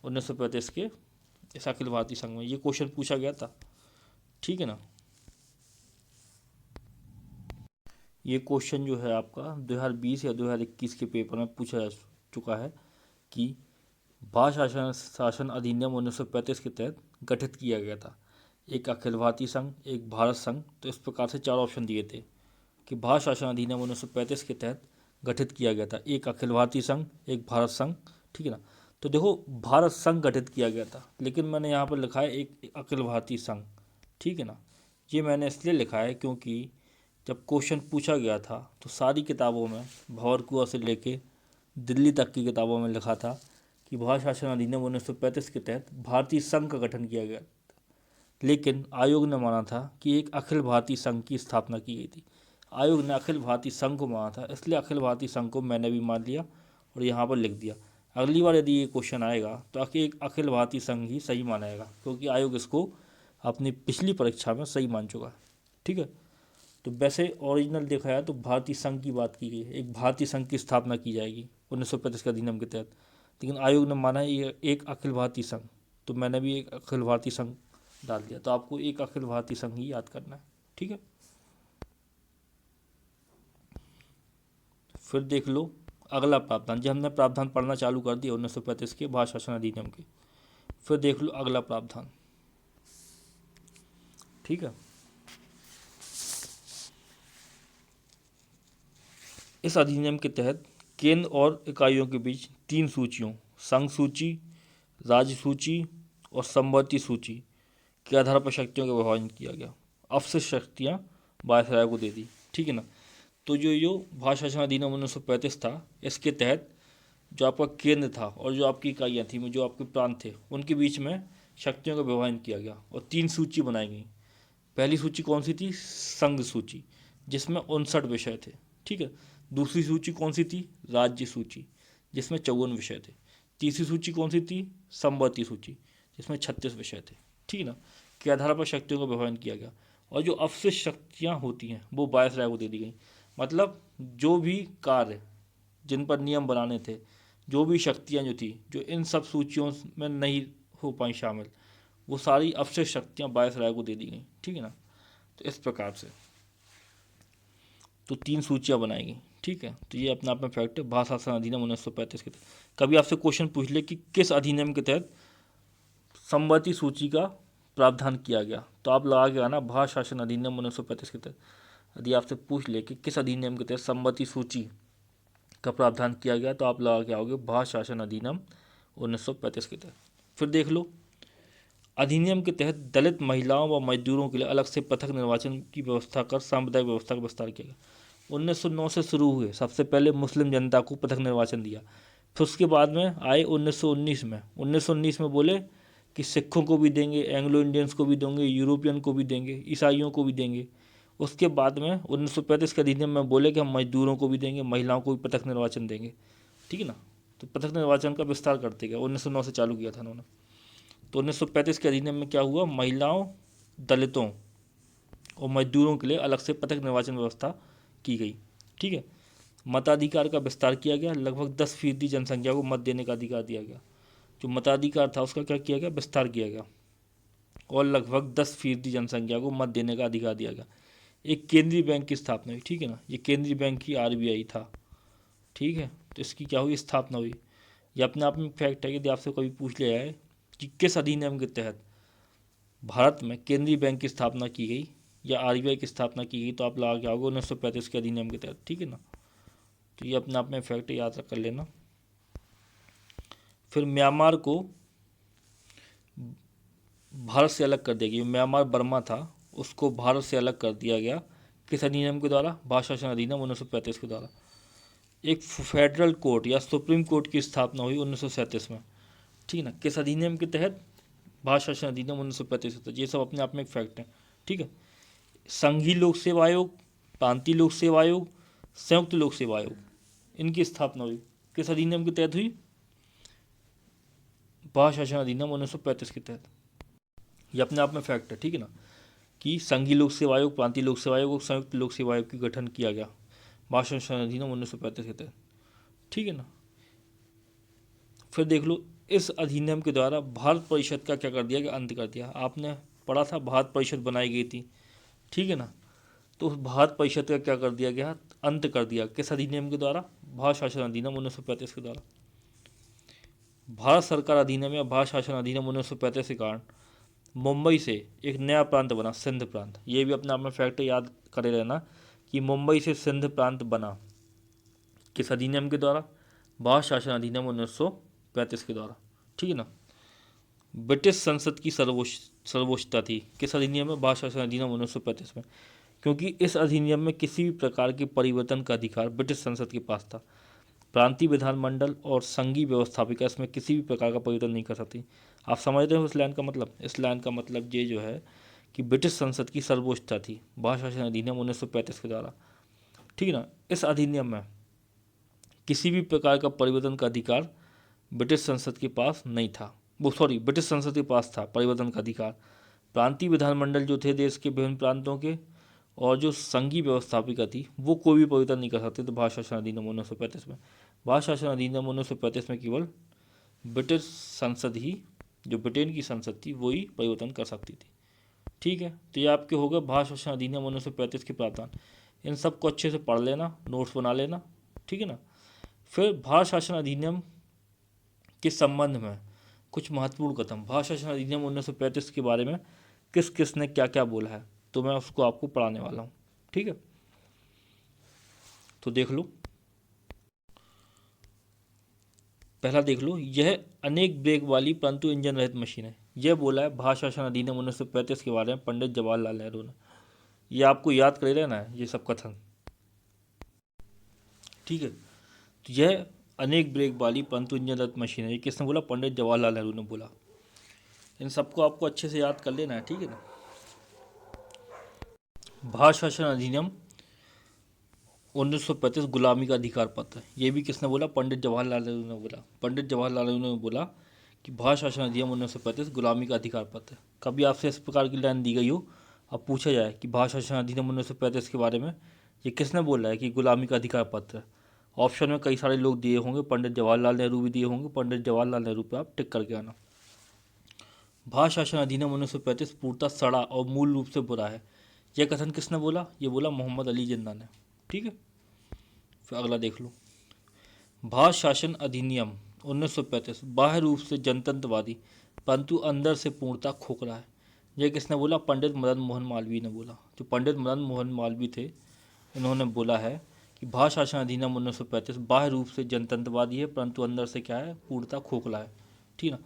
1935 के इस अखिल भारतीय संघ में। ये क्वेश्चन पूछा गया था, ठीक है ना। ये क्वेश्चन जो है आपका 2020 या 2021 के पेपर में पूछा जा चुका है कि भारत शासन अधिनियम 1935 के तहत गठित किया गया था एक अखिल भारतीय संघ, एक भारत संघ। तो इस प्रकार से चार ऑप्शन दिए थे कि भारत शासन अधिनियम 1935 के तहत गठित किया गया था एक अखिल भारतीय संघ, एक भारत संघ, ठीक है ना। तो देखो भारत संघ गठित किया गया था, लेकिन मैंने यहाँ पर लिखा है एक अखिल भारतीय संघ, ठीक है ना। ये मैंने इसलिए लिखा है क्योंकि जब क्वेश्चन पूछा गया था तो सारी किताबों में, भंवरकुआ से लेके दिल्ली तक की किताबों में लिखा था कि भारत शासन अधिनियम 1935 के तहत भारतीय संघ का गठन किया गया, लेकिन आयोग ने माना था कि एक अखिल भारतीय संघ की स्थापना की गई थी। आयोग ने अखिल भारतीय संघ को माना था, इसलिए अखिल भारतीय संघ को मैंने भी मान लिया और यहाँ पर लिख दिया। अगली बार यदि ये क्वेश्चन आएगा तो एक अखिल भारतीय संघ ही सही मानेगा, क्योंकि आयोग इसको अपनी पिछली परीक्षा में सही मान चुका है, ठीक है। तो वैसे ओरिजिनल देखा जाए तो भारतीय संघ की बात की गई है, एक भारतीय संघ की स्थापना की जाएगी 1935 के अधिनियम के तहत, लेकिन आयोग ने माना है ये एक अखिल भारतीय संघ। तो मैंने भी एक अखिल भारतीय संघ डाल दिया। तो आपको एक अखिल भारतीय संघ ही याद करना है, ठीक है। फिर देख लो अगला प्रावधान, जो हमने प्रावधान पढ़ना चालू कर दिया 1935 के भारत शासन अधिनियम के। फिर देख लो अगला प्रावधान, ठीक है। इस अधिनियम के तहत केंद्र और इकाइयों के बीच 3 सूचियों, संघ सूची, राज्य सूची और समवर्ती सूची के आधार पर शक्तियों का विभाजन किया गया। अवशिष्ट शक्तियाँ वायसराय को दे दी, ठीक है ना। तो जो भारत शासन अधिनियम 1935 था, इसके तहत जो आपका केंद्र था और जो आपकी इकाइयाँ थी, जो आपके प्रांत थे, उनके बीच में शक्तियों का विभाजन किया गया और 3 सूची बनाई गई। पहली सूची कौन सी थी? संघ सूची, जिसमें 59 विषय थे, ठीक है। दूसरी सूची कौन सी थी? राज्य सूची, जिसमें 54 विषय थे। तीसरी सूची कौन सी थी? संवर्ती सूची, जिसमें 36 विषय थे, ठीक है ना। के आधार पर शक्तियों का विभाजन किया गया और जो अवशिष्ट शक्तियाँ होती हैं वो वायसराय को दे दी गई। मतलब जो भी कार्य जिन पर नियम बनाने थे, जो भी शक्तियाँ जो थी, जो इन सब सूचियों में नहीं हो पाई शामिल, वो सारी अवशिष्ट शक्तियाँ वायसराय को दे दी गई, ठीक है ना। तो इस प्रकार से तो 3 सूचियाँ बनाई गई, ठीक है। तो ये अपना आप में फैक्ट है भारत शासन अधिनियम 1935 के तहत। कभी आपसे क्वेश्चन पूछ ले कि किस अधिनियम के तहत संवर्ती सूची का प्रावधान किया गया, तो आप लगा के आना भारत शासन अधिनियम 1935 के तहत। यदि आपसे पूछ ले कि किस अधिनियम के तहत संवर्ती सूची का प्रावधान किया गया, तो आप लगा के आओगे भारत शासन अधिनियम 1935 के तहत। फिर देख लो, अधिनियम के तहत दलित महिलाओं व मजदूरों के लिए अलग से पृथक निर्वाचन की व्यवस्था कर सांप्रदायिक व्यवस्था का विस्तार किया गया। 1909 से शुरू हुए, सबसे पहले मुस्लिम जनता को पृथक निर्वाचन दिया। फिर उसके बाद में आए 1919 में। 1919 में बोले कि सिखों को भी देंगे, एंग्लो इंडियंस को भी देंगे, यूरोपियन को भी देंगे, ईसाइयों को भी देंगे। उसके बाद में 1935 के अधिनियम में बोले कि हम मजदूरों को भी देंगे, महिलाओं को भी पृथक निर्वाचन देंगे, ठीक है ना। तो पृथक निर्वाचन का विस्तार करते गए, 1909 से चालू किया था उन्होंने। तो 1935 के अधिनियम में क्या हुआ? महिलाओं, दलितों और मजदूरों के लिए अलग से पृथक निर्वाचन व्यवस्था की गई, ठीक है। मताधिकार का विस्तार किया गया, लगभग 10% जनसंख्या को मत देने का अधिकार दिया गया। जो मताधिकार था उसका क्या किया गया? विस्तार किया गया और लगभग 10% जनसंख्या को मत देने का अधिकार दिया गया। एक केंद्रीय बैंक की स्थापना हुई, ठीक है ना। ये केंद्रीय बैंक की RBI था, ठीक है। तो इसकी क्या हुई? स्थापना हुई। ये अपने आप में फैक्ट है। यदि आपसे कभी पूछ लिया जाए कि किस अधिनियम के तहत भारत में केंद्रीय बैंक की स्थापना की गई या RBI की स्थापना की गई, तो आप लगा के आओगे 1935 के अधिनियम के तहत, ठीक है ना। तो ये अपने आप में फैक्ट याद कर लेना। फिर म्यांमार को भारत से अलग कर दिया गया। म्यांमार बर्मा था, उसको भारत से अलग कर दिया गया। किस अधिनियम के द्वारा? भारत शासन अधिनियम 1935 के द्वारा। एक फेडरल कोर्ट या सुप्रीम कोर्ट की स्थापना हुई 1937 में, ठीक है ना। किस अधिनियम के तहत? भारत शासन अधिनियम 1935 के तहत। ये सब अपने आप में एक फैक्ट है, ठीक है। संघीय लोक सेवा आयोग, प्रांतीय लोक सेवा आयोग, संयुक्त लोक सेवा आयोग, इनकी स्थापना हुई किस अधिनियम के तहत हुई? भारत शासन अधिनियम 1935 के तहत। ये अपने आप में फैक्ट है, ठीक है ना, कि संघीय लोक सेवा आयोग, प्रांतीय लोक सेवा आयोग और संयुक्त लोक सेवा आयोग की गठन किया गया भारत शासन अधिनियम 1935 के तहत, ठीक है ना। फिर देख लो, इस अधिनियम के द्वारा भारत परिषद का क्या कर दिया गया? अंत कर दिया। आपने पढ़ा था भारत परिषद बनाई गई थी, ठीक है ना। तो उस भारत परिषद का क्या कर दिया गया? अंत कर दिया। किस अधिनियम के द्वारा? भारत शासन अधिनियम 1935 के द्वारा। भारत सरकार अधिनियम या भारत शासन अधिनियम 1935 के कारण मुंबई से एक नया प्रांत बना, सिंध प्रांत। ये भी अपने आप में फैक्ट याद करे रहना कि मुंबई से सिंध प्रांत बना किस अधिनियम के द्वारा? भारत शासन अधिनियम 1935 के द्वारा, ठीक है ना। ब्रिटिश संसद की सर्वोच्चता थी किस अधिनियम में? भारत शासन अधिनियम 1935 में, क्योंकि इस अधिनियम में किसी भी प्रकार के परिवर्तन का अधिकार ब्रिटिश संसद के पास था। प्रांतीय विधानमंडल और संघीय व्यवस्थापिका इसमें किसी भी प्रकार का परिवर्तन नहीं कर सकती। आप समझ रहे हो इस लाइन का मतलब? इस लाइन का मतलब ये जो है कि ब्रिटिश संसद की सर्वोच्चता थी भारत शासन अधिनियम 1935 के द्वारा, ठीक है ना। इस अधिनियम में किसी भी प्रकार का परिवर्तन का अधिकार ब्रिटिश संसद के पास नहीं था। ब्रिटिश संसद के पास था परिवर्तन का अधिकार। प्रांतीय विधानमंडल जो थे देश के विभिन्न प्रांतों के, और जो संघीय व्यवस्थापिका थी, वो कोई भी परिवर्तन नहीं कर सकते थे भारत शासन अधिनियम 1935 में। भारत शासन अधिनियम 1935 में केवल ब्रिटिश संसद ही, जो ब्रिटेन की संसद थी, वो ही परिवर्तन कर सकती थी, ठीक है। तो ये आपके हो गए भारत शासन अधिनियम 1935 के प्रावधान। इन सबको अच्छे से पढ़ लेना, नोट्स बना लेना, ठीक है ना। फिर भारत शासन अधिनियम के संबंध में कुछ महत्वपूर्ण कथन, भारत शासन अधिनियम 1935 के बारे में किस किस ने क्या क्या बोला है, तो मैं उसको आपको पढ़ाने वाला हूँ, ठीक है। तो देख लो, पहला देख लो, यह अनेक ब्रेक वाली परंतु इंजन रहित मशीन है। यह बोला है भारत शासन अधिनियम 1935 के बारे में पंडित जवाहरलाल नेहरू ने। ये आपको याद कर लेना है ये सब कथन, ठीक है। तो यह अनेक ब्रेक वाली परंतु इंजन रहित मशीन है, ये किसने बोला? पंडित जवाहरलाल नेहरू ने बोला। इन सबको आपको अच्छे से याद कर लेना है, ठीक है ना। भारत शासन अधिनियम 1935 गुलामी का अधिकार पत्र, ये भी किसने बोला? पंडित जवाहरलाल नेहरू ने बोला। पंडित जवाहरलाल नेहरू ने बोला कि भारत शासन अधिनियम 1935 गुलामी का अधिकार पत्र। कभी आपसे इस प्रकार की लाइन दी गई हो, अब पूछा जाए कि भारत शासन अधिनियम 1935 के बारे में ये किसने बोला है कि गुलामी का अधिकार पत्र है, ऑप्शन में कई सारे लोग दिए होंगे, पंडित जवाहरलाल नेहरू भी दिए होंगे, पंडित जवाहरलाल नेहरू पे आप टिक करके आना। भारत शासन अधिनियम 1935 पूर्णतः सड़ा और मूल रूप से बुरा है, यह कथन किसने बोला? ये बोला मोहम्मद अली जिन्ना ने, ठीक है। फिर अगला देख लो, भारत शासन अधिनियम 1935 बाह्य रूप से जनतंत्रवादी परंतु अंदर से पूर्णतः खोखला है, यह किसने बोला? पंडित मदन मोहन मालवीय ने बोला। जो पंडित मदन मोहन मालवीय थे, इन्होंने बोला है कि भारत शासन अधिनियम 1935 बाह्य रूप से जनतंत्रवादी है परंतु अंदर से क्या है? पूर्णतः खोखला है, ठीक ना।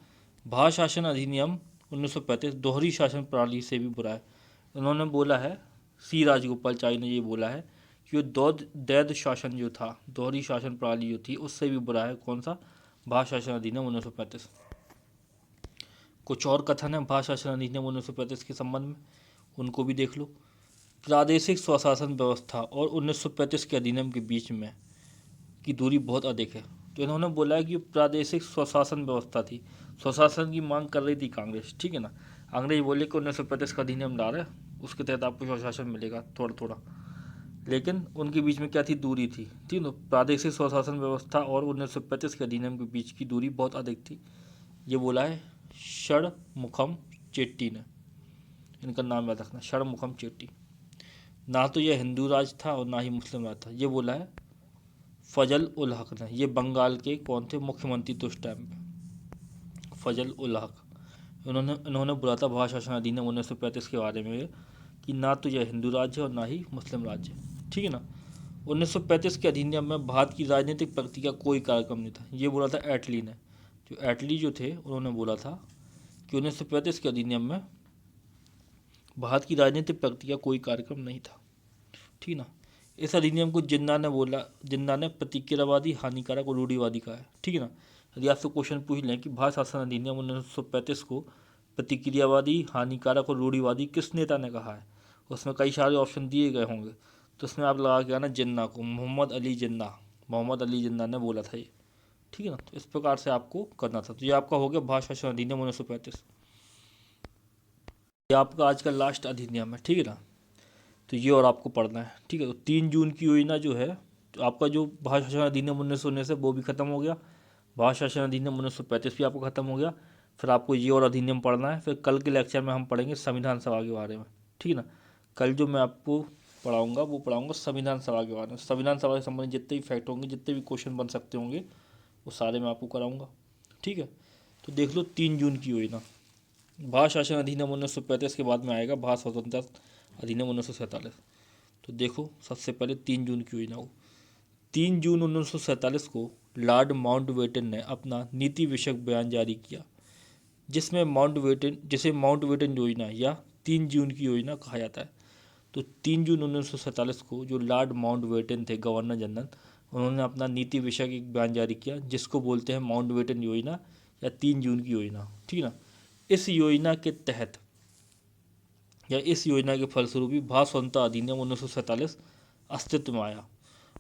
भारत शासन अधिनियम 1935 दोहरी शासन प्रणाली से भी बुरा है, इन्होंने बोला है, सी राजगोपालचारी ने ये बोला है कि दैद शासन जो था, दोहरी शासन प्रणाली जो थी, उससे भी बुरा है। कौन सा? भारत शासन अधिनियम 1935। कुछ और कथन है भारत शासन अधिनियम 1935 के संबंध में, उनको भी देख लो। प्रादेशिक स्वशासन व्यवस्था और 1935 के अधिनियम के बीच में की दूरी बहुत अधिक है, तो इन्होंने बोला है कि प्रादेशिक स्वशासन व्यवस्था थी, स्वशासन की मांग कर रही थी कांग्रेस, ठीक है ना। अंग्रेज बोले कि 1935 का अधिनियम ला रहे, उसके तहत आपको स्वशासन मिलेगा थोड़ा थोड़ा, लेकिन उनके बीच में क्या थी? दूरी थी, ठीक ना। प्रादेशिक स्वशासन व्यवस्था और 1935 के अधिनियम के बीच की दूरी बहुत अधिक थी, ये बोला है षणमुखम चेट्टी ने, इनका नाम याद रखना, षणमुखम चेट्टी। ना तो यह हिंदू राज था और ना ही मुस्लिम राज था, ये बोला है फजल उल हक ने। ये बंगाल के कौन थे? मुख्यमंत्री थे उस टाइम पे, फजल उल हक। इन्होंने बोला था भारत शासन अधिनियम 1935 के बारे में कि ना तो यह हिंदू राज्य है और ना ही मुस्लिम राज्य है, ठीक है ना। 1935 के अधिनियम में भारत की राजनीतिक प्रगति का कोई कार्यक्रम नहीं था, ये बोला था एटली ने। जो एटली जो थे, उन्होंने बोला था कि 1935 के अधिनियम में भारत की राजनीतिक प्रगति का कोई कार्यक्रम नहीं था, ठीक ना। इस अधिनियम को जिन्ना ने प्रतिक्रियावादी, हानिकारक और रूढ़िवादी कहा है, ठीक है ना। यदि आपसे क्वेश्चन पूछ लें कि भारत शासन अधिनियम 1935 को प्रतिक्रियावादी, हानिकारक और रूढ़िवादी किस नेता ने कहा है, उसमें कई सारे ऑप्शन दिए गए होंगे, तो उसमें आप लगा के आना जिन्ना को, मोहम्मद अली जिन्ना ने बोला था ये, ठीक है ना। तो इस प्रकार से आपको करना था। तो ये आपका हो गया भारत शासन अधिनियम 1935। ये आपका आज का लास्ट अधिनियम है, ठीक है ना। तो ये और आपको पढ़ना है, ठीक है। तो 3 जून की योजना जो है, तो आपका जो भारत शासन अधिनियम 1919 है वो भी खत्म हो गया, भारत शासन अधिनियम 1935 भी आपको खत्म हो गया। फिर आपको ये और अधिनियम पढ़ना है। फिर कल के लेक्चर में हम पढ़ेंगे संविधान सभा के बारे में, ठीक है ना। कल जो मैं आपको पढ़ाऊंगा वो पढ़ाऊंगा संविधान सभा के बारे में। संविधान सभा से संबंधित जितने भी फैक्ट होंगे, जितने भी क्वेश्चन बन सकते होंगे, वो सारे मैं आपको कराऊंगा, ठीक है। तो देख लो 3 जून की योजना, भारत शासन अधिनियम 1935 के बाद में आएगा भारत स्वतंत्रता अधिनियम 1947। तो देखो सबसे पहले 3 जून की योजना को, 3 जून 1947 को लॉर्ड माउंटबेटन ने अपना नीति विषयक बयान जारी किया, जिसे माउंटबेटन योजना या 3 जून की योजना कहा जाता है। तो 3 जून 1947 को जो लॉर्ड माउंटबेटन थे, गवर्नर जनरल, उन्होंने अपना नीति विषयक एक बयान जारी किया, जिसको बोलते हैं माउंटबेटन योजना या 3 जून की योजना, ठीक है ना। इस योजना के तहत या इस योजना के फलस्वरूप ही भारत स्वतंत्रता अधिनियम 1947 अस्तित्व में आया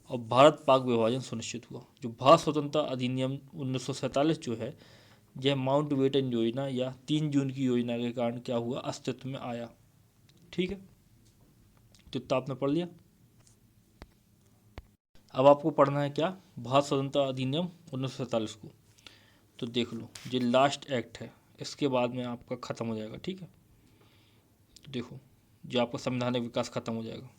और भारत पाक विभाजन सुनिश्चित हुआ। जो भारत स्वतंत्रता अधिनियम 1947 जो है, यह माउंटबेटन योजना या 3 जून की योजना के कारण क्या हुआ? अस्तित्व में आया, ठीक है। तो इतना आपने पढ़ लिया। अब आपको पढ़ना है क्या? भारत स्वतंत्रता अधिनियम 1947 को। तो देख लो, ये लास्ट एक्ट है, इसके बाद में आपका ख़त्म हो जाएगा, ठीक है। तो देखो, जो आपका संवैधानिक विकास खत्म हो जाएगा।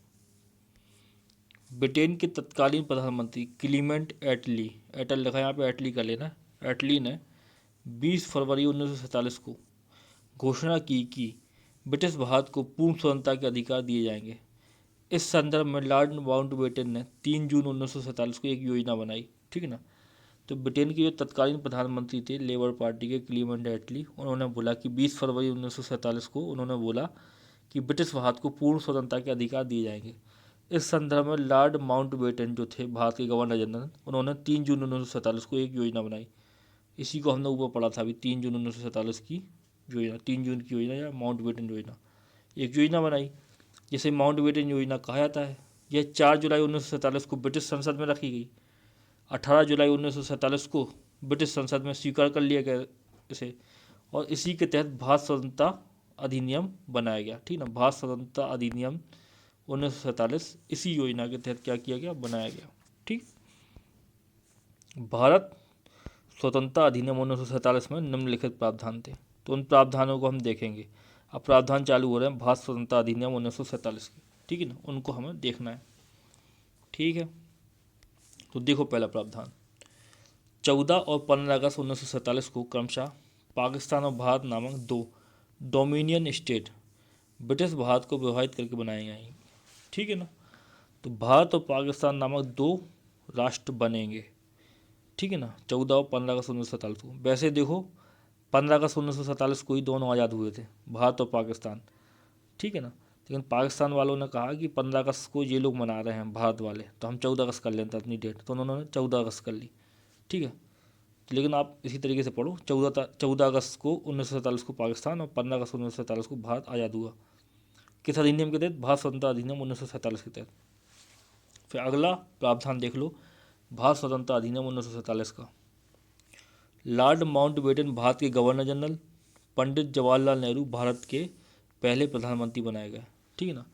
ब्रिटेन के तत्कालीन प्रधानमंत्री क्लीमेंट एटली, एटल लिखा है यहाँ पे, एटली का लेना, एटली ने 20 फरवरी 1947 को घोषणा की कि ब्रिटिश भारत को पूर्ण स्वतंत्रता के अधिकार दिए जाएंगे। इस संदर्भ में लॉर्ड माउंटबेटन ने 3 जून 1947 को एक योजना बनाई, ठीक है ना। तो ब्रिटेन के जो तत्कालीन प्रधानमंत्री थे लेबर पार्टी के, क्लीमेंट एटली, उन्होंने बोला कि 20 फरवरी 1947 को उन्होंने बोला कि ब्रिटिश भारत को पूर्ण स्वतंत्रता के अधिकार दिए जाएंगे। इस संदर्भ में लॉर्ड माउंटबेटन जो थे भारत के गवर्नर जनरल, उन्होंने 3 जून 1947 को एक योजना बनाई। इसी को हमने ऊपर पढ़ा था अभी, 3 जून 1947 की योजना, 3 जून की योजना या माउंटबेटन योजना, एक योजना बनाई जिसे माउंटबेटन योजना कहा जाता है। यह 4 जुलाई 1947 को ब्रिटिश संसद में रखी गई। 18 जुलाई 1947 को ब्रिटिश संसद में स्वीकार कर लिया गया इसे, और इसी के तहत भारत स्वतंत्रता अधिनियम बनाया गया। ठीक ना, भारत स्वतंत्रता अधिनियम 1947 इसी योजना के तहत क्या किया गया, बनाया गया। ठीक, भारत स्वतंत्रता अधिनियम 1947 में निम्नलिखित प्रावधान थे, तो उन प्रावधानों को हम देखेंगे। अब प्रावधान चालू हो रहे हैं भारत स्वतंत्रता अधिनियम 1947 के, ठीक है ना, उनको हमें देखना है। ठीक है, तो देखो पहला प्रावधान, 14 और 15 अगस्त 1947 को क्रमशः पाकिस्तान और भारत नामक दो डोमिनियन स्टेट ब्रिटिश भारत को विभाजित करके बनाए गए। ठीक है ना, तो भारत और पाकिस्तान नामक दो राष्ट्र बनेंगे। ठीक है ना, 14 और 15 अगस्त 1947 को। वैसे देखो 15 अगस्त 1947 को ही दोनों आज़ाद हुए थे, भारत और पाकिस्तान। ठीक है ना, लेकिन पाकिस्तान वालों ने कहा कि 15 अगस्त को ये लोग मना रहे हैं भारत वाले, तो हम 14 अगस्त कर लेते हैं अपनी डेट, तो उन्होंने 14 अगस्त कर ली। ठीक है, लेकिन आप इसी तरीके से पढ़ो, 14 अगस्त को 1947 को पाकिस्तान और 15 अगस्त 1947 को भारत आज़ाद हुआ। किस अधिनियम के तहत, भारत स्वतंत्रता अधिनियम 1947 के तहत। फिर अगला प्रावधान देख लो, भारत स्वतंत्रता अधिनियम 1947 का। लॉर्ड माउंटबेटन भारत के गवर्नर जनरल, पंडित जवाहरलाल नेहरू भारत के पहले प्रधानमंत्री बनाए गए। ठीक है ना,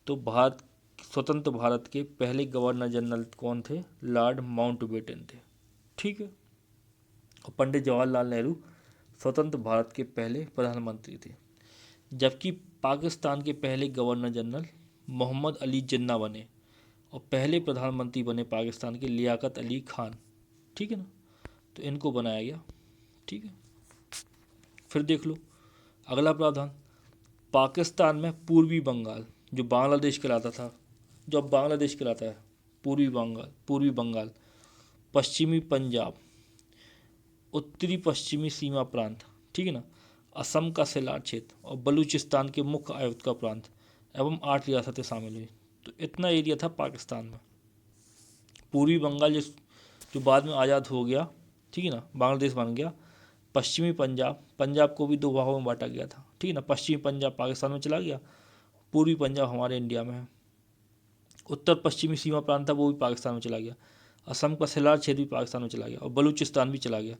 तो भारत स्वतंत्र भारत के पहले गवर्नर जनरल कौन थे, लॉर्ड माउंटबेटन थे। ठीक है, और पंडित जवाहरलाल नेहरू स्वतंत्र भारत के पहले प्रधानमंत्री थे। जबकि पाकिस्तान के पहले गवर्नर जनरल मोहम्मद अली जिन्ना बने, और पहले प्रधानमंत्री बने पाकिस्तान के लियाकत अली खान। ठीक है ना, तो इनको बनाया गया। ठीक है, फिर देख लो अगला प्रावधान, पाकिस्तान में पूर्वी बंगाल जो बांग्लादेश कहलाता था, जो अब बांग्लादेश कहलाता है, पूर्वी बंगाल, पश्चिमी पंजाब, उत्तरी पश्चिमी सीमा प्रांत, ठीक है ना, असम का सिलार क्षेत्र और बलूचिस्तान के मुख्य आयुक्त का प्रांत एवं 8 रियासतें शामिल हुई। तो इतना एरिया था पाकिस्तान में। पूर्वी बंगाल जो बाद में आज़ाद हो गया, ठीक है ना, बांग्लादेश बन गया। पश्चिमी पंजाब को भी दो भागों में बांटा गया था। ठीक है ना, पश्चिमी पंजाब पाकिस्तान में चला गया, पूर्वी पंजाब हमारे इंडिया में है। उत्तर पश्चिमी सीमा प्रांत था, वो भी पाकिस्तान में चला गया। असम का सिलार क्षेत्र भी पाकिस्तान में चला गया, और बलूचिस्तान भी चला गया।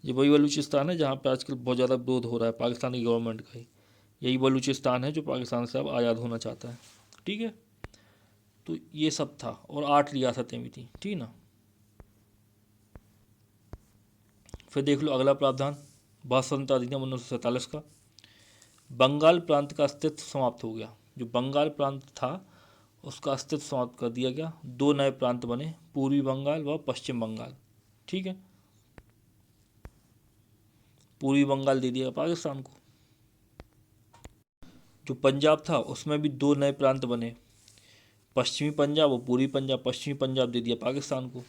ये वही बलूचिस्तान है जहाँ पर आजकल बहुत ज़्यादा विरोध हो रहा है पाकिस्तान की गवर्नमेंट का ही। यही बलूचिस्तान है जो पाकिस्तान से अब आज़ाद होना चाहता है। ठीक है, तो ये सब था, और 8 रियासतें भी थी। ठीक ना, फिर देख लो अगला प्रावधान, भारत स्वतंत्रता अधिनियम 1947 का। बंगाल प्रांत का अस्तित्व समाप्त हो गया। जो बंगाल प्रांत था उसका अस्तित्व समाप्त कर दिया गया। दो नए प्रांत बने, पूर्वी बंगाल व पश्चिम बंगाल। ठीक है, पूर्वी बंगाल दे दिया पाकिस्तान को। जो पंजाब था उसमें भी दो नए प्रांत बने, पश्चिमी पंजाब और पूर्वी पंजाब। पश्चिमी पंजाब दे दिया पाकिस्तान को।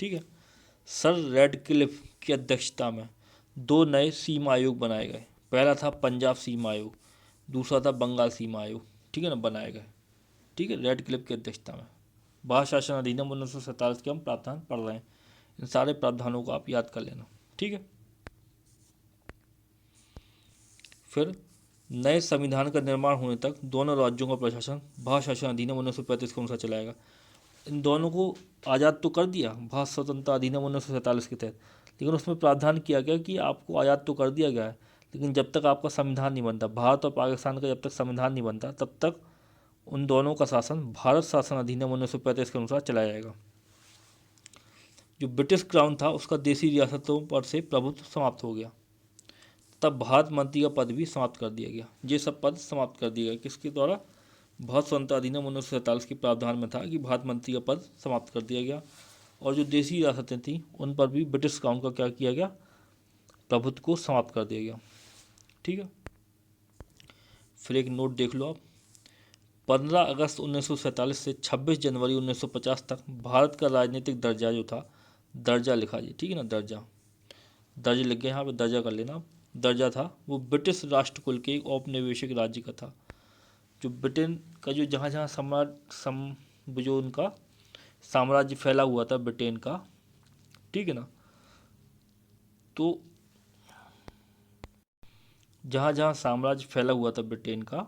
ठीक है, सर रेडक्लिफ की अध्यक्षता में दो नए सीमा आयोग बनाए गए। पहला था पंजाब सीमा आयोग, दूसरा था बंगाल सीमा आयोग। ठीक है ना, बनाए गए। ठीक है, रेडक्लिफ की अध्यक्षता में। भारत शासन अधिनियम 1947 के हम प्रावधान पढ़ रहे हैं, इन सारे प्रावधानों को आप याद कर लेना। ठीक है, फिर नए संविधान का निर्माण होने तक दोनों राज्यों का प्रशासन भारत शासन अधिनियम 1935 के अनुसार चलाएगा। इन दोनों को आज़ाद तो कर दिया भारत स्वतंत्रता अधिनियम 1947 के तहत, लेकिन उसमें प्रावधान किया गया कि आपको आज़ाद तो कर दिया गया है, लेकिन जब तक आपका संविधान नहीं बनता, भारत और पाकिस्तान का जब तक संविधान नहीं बनता, तब तक उन दोनों का शासन भारत शासन अधिनियम 1935 के अनुसार चलाया जाएगा। जो ब्रिटिश क्राउन था उसका देशी रियासतों पर से प्रभुत्व समाप्त हो गया। तब भारत मंत्री का पद भी समाप्त कर दिया गया। ये सब पद समाप्त कर दिया गया किसके द्वारा, भारत स्वतंत्रता अधिनियम 1947 के प्रावधान में था कि भारत मंत्री का पद समाप्त कर दिया गया, और जो देशी रियासतें थीं उन पर भी ब्रिटिश क्राउन का क्या किया गया, प्रभुत्व को समाप्त कर दिया गया। ठीक है, फिर एक नोट देख लो आप, 15 अगस्त 1947 से 26 जनवरी 1950 तक भारत का राजनीतिक दर्जा जो था, दर्जा लिखा जी, ठीक है ना, दर्जा लिख गए यहाँ पर, दर्जा कर लेना। दर्जा था वो ब्रिटिश राष्ट्रकुल के एक औपनिवेशिक राज्य का था। जो ब्रिटेन का जो जहाँ जहाँ जो उनका साम्राज्य फैला हुआ था ब्रिटेन का, ठीक है ना, तो जहाँ जहाँ साम्राज्य फैला हुआ था ब्रिटेन का,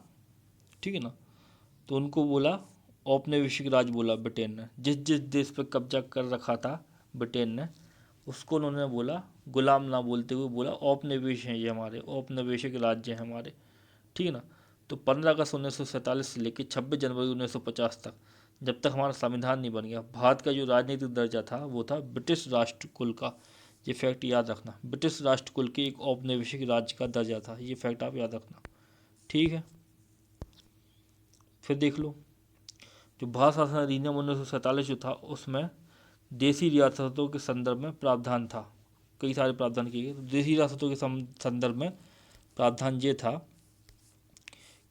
ठीक है ना, तो उनको बोला औपनिवेशिक राज बोला ब्रिटेन ने। जिस जिस देश पर कब्जा कर रखा था ब्रिटेन ने, उसको उन्होंने बोला, गुलाम ना बोलते हुए बोला औपनिवेश हैं ये हमारे, औपनिवेशिक राज्य हैं हमारे, ठीक है ना। तो 15 अगस्त 1947 से लेकर 26 जनवरी 1950 तक, जब तक हमारा संविधान नहीं बन गया, भारत का जो राजनीतिक दर्जा था वो था ब्रिटिश राष्ट्रकुल का। ये फैक्ट याद रखना, ब्रिटिश राष्ट्रकुल के एक औपनिवेशिक राज्य का दर्जा था, ये फैक्ट आप याद रखना, ठीक है। फिर देख लो, जो भारत शासन अधिनियम 1947 जो था, उसमें देसी रियासतों के संदर्भ में प्रावधान था, कई सारे प्रावधान किए गए। तो देसी रियासतों के संदर्भ में प्रावधान ये था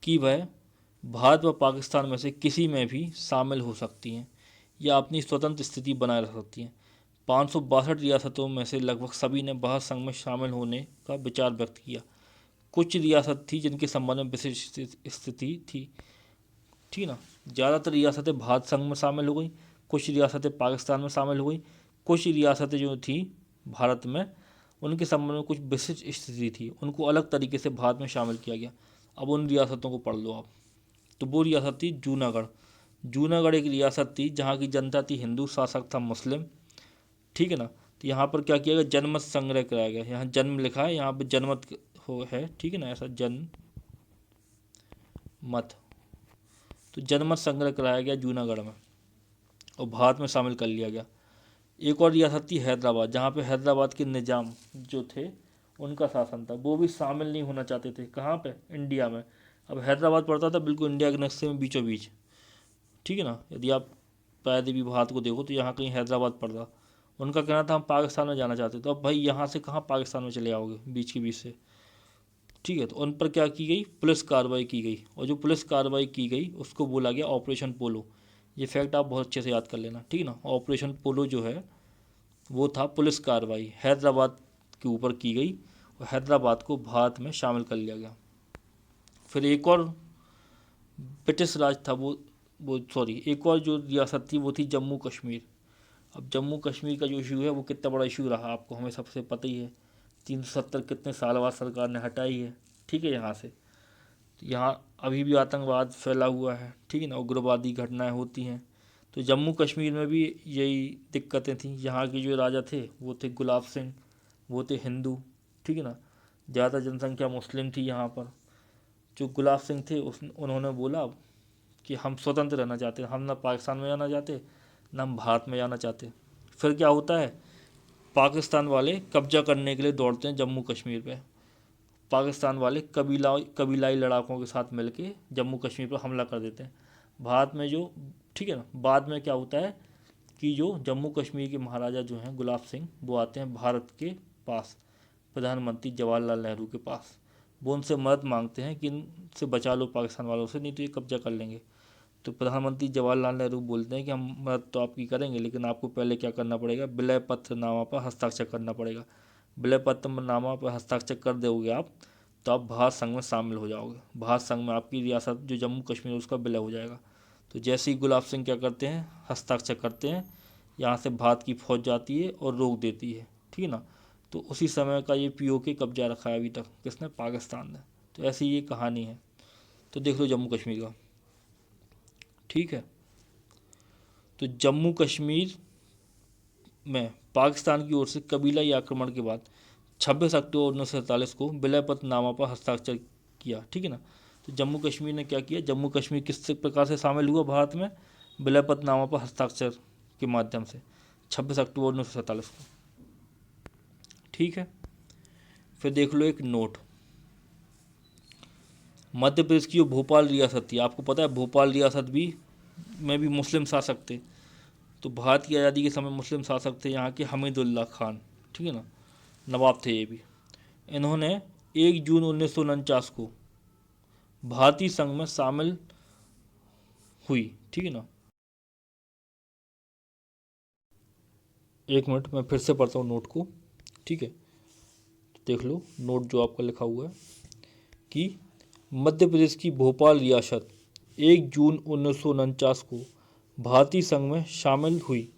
कि वह भारत व पाकिस्तान में से किसी में भी शामिल हो सकती हैं या अपनी स्वतंत्र स्थिति बनाए रख सकती हैं। 562 रियासतों में से लगभग सभी ने भारत संघ में शामिल होने का विचार व्यक्त किया। कुछ रियासत थी जिनके संबंध में विशेष स्थिति थी, ठीक है ना। ज़्यादातर रियासतें भारत संघ में शामिल हो गई, कुछ रियासतें पाकिस्तान में शामिल हो गई, कुछ रियासतें जो थी भारत में, उनके संबंध में कुछ विशिष्ट स्थिति थी, उनको अलग तरीके से भारत में शामिल किया गया। अब उन रियासतों को पढ़ लो आप। तो वो रियासत थी जूनागढ़। जूनागढ़ एक रियासत थी जहाँ की जनता थी हिंदू, शासक था मुस्लिम, ठीक है ना। तो यहाँ पर क्या किया गया, जनमत संग्रह कराया गया। यहाँ जन्म लिखा है, यहाँ पर जनमत हो है, ठीक है ना, ऐसा जन्म मत। तो जनमत संग्रह कराया गया जूनागढ़ में और भारत में शामिल कर लिया गया। एक और रियासत थी हैदराबाद, जहाँ पे हैदराबाद के निज़ाम जो थे उनका शासन था, वो भी शामिल नहीं होना चाहते थे। कहाँ पे, इंडिया में। अब हैदराबाद पड़ता था बिल्कुल इंडिया के नक्शे में बीचों बीच, ठीक है ना। यदि आप प्रायद्वीपीय भारत को देखो तो यहाँ कहीं हैदराबाद पड़ता। उनका कहना था हम पाकिस्तान में जाना चाहते, तो अब भाई यहाँ से कहाँ पाकिस्तान में चले आओगे बीच के बीच से, ठीक है। तो उन पर क्या की गई, पुलिस कार्रवाई की गई, और जो पुलिस कार्रवाई की गई उसको बोला गया ऑपरेशन पोलो। ये फैक्ट आप बहुत अच्छे से याद कर लेना, ठीक है ना। ऑपरेशन पोलो जो है वो था पुलिस कार्रवाई, हैदराबाद के ऊपर की गई और हैदराबाद को भारत में शामिल कर लिया गया। फिर एक और ब्रिटिश राज था, वो सॉरी एक और जो रियासत थी वो थी जम्मू कश्मीर। अब जम्मू कश्मीर का जो इशू है वो कितना बड़ा इशू रहा आपको हमें सबसे पता ही है। 370 कितने साल बाद सरकार ने हटाई है, ठीक है, यहाँ से। तो यहाँ अभी भी आतंकवाद फैला हुआ है, ठीक है ना, उग्रवादी घटनाएं होती हैं। तो जम्मू कश्मीर में भी यही दिक्कतें थीं। यहाँ के जो राजा थे वो थे गुलाब सिंह, वो थे हिंदू, ठीक है ना। ज़्यादा जनसंख्या मुस्लिम थी यहाँ पर। जो गुलाब सिंह थे उन्होंने बोला कि हम स्वतंत्र रहना चाहते हैं, हम ना पाकिस्तान में जाना चाहते ना हम भारत में जाना चाहते। फिर क्या होता है, पाकिस्तान वाले कब्जा करने के लिए दौड़ते हैं जम्मू कश्मीर पे। पाकिस्तान वाले कबीलाई लड़ाकों के साथ मिलके जम्मू कश्मीर पर हमला कर देते हैं। भारत में जो, ठीक है ना, बाद में क्या होता है कि जो जम्मू कश्मीर के महाराजा जो हैं गुलाब सिंह, वो आते हैं भारत के पास, प्रधानमंत्री जवाहरलाल नेहरू के पास। वो उनसे मदद मांगते हैं कि इनसे बचा लो पाकिस्तान वालों से, नहीं तो ये कब्जा कर लेंगे। तो प्रधानमंत्री जवाहरलाल नेहरू बोलते हैं कि हम मदद तो आपकी करेंगे, लेकिन आपको पहले क्या करना पड़ेगा, विलय पत्रनामा पर हस्ताक्षर करना पड़ेगा। विलय पत्रनामा पर हस्ताक्षर कर दोगे आप, तो आप भारत संघ में शामिल हो जाओगे। भारत संघ में आपकी रियासत जो जम्मू कश्मीर है उसका विलय हो जाएगा। तो जैसे ही गुलाब सिंह क्या करते हैं, हस्ताक्षर करते हैं, यहाँ से भारत की फौज जाती है और रोक देती है, ठीक है ना। तो उसी समय का ये पीओके कब्जा रखा है अभी तक, किसने, पाकिस्तान ने। तो ऐसी ये कहानी है। तो देख लो जम्मू कश्मीर का, ठीक है। तो जम्मू कश्मीर में पाकिस्तान की ओर से कबीलाई आक्रमण के बाद 26 अक्टूबर 1947 को विलय पत्रनामा पर हस्ताक्षर किया, ठीक है ना। तो जम्मू कश्मीर ने क्या किया, जम्मू कश्मीर किस प्रकार से शामिल हुआ भारत में, विलय पत्रनामा पर हस्ताक्षर के माध्यम से 26 अक्टूबर 1947 को, ठीक है। फिर देख लो एक नोट, मध्य प्रदेश की जो भोपाल रियासत थी, आपको पता है भोपाल रियासत भी में भी मुस्लिम शासक थे। तो भारत की आज़ादी के समय मुस्लिम शासक थे यहाँ के हमीदुल्ला खान, ठीक है ना, नवाब थे ये भी। इन्होंने 1 जून 1949 को भारतीय संघ में शामिल हुई, ठीक है ना। एक मिनट मैं फिर से पढ़ता हूँ नोट को, ठीक है। देख लो नोट जो आपका लिखा हुआ है कि मध्य प्रदेश की भोपाल रियासत 1 जून 1949 को भारतीय संघ में शामिल हुई।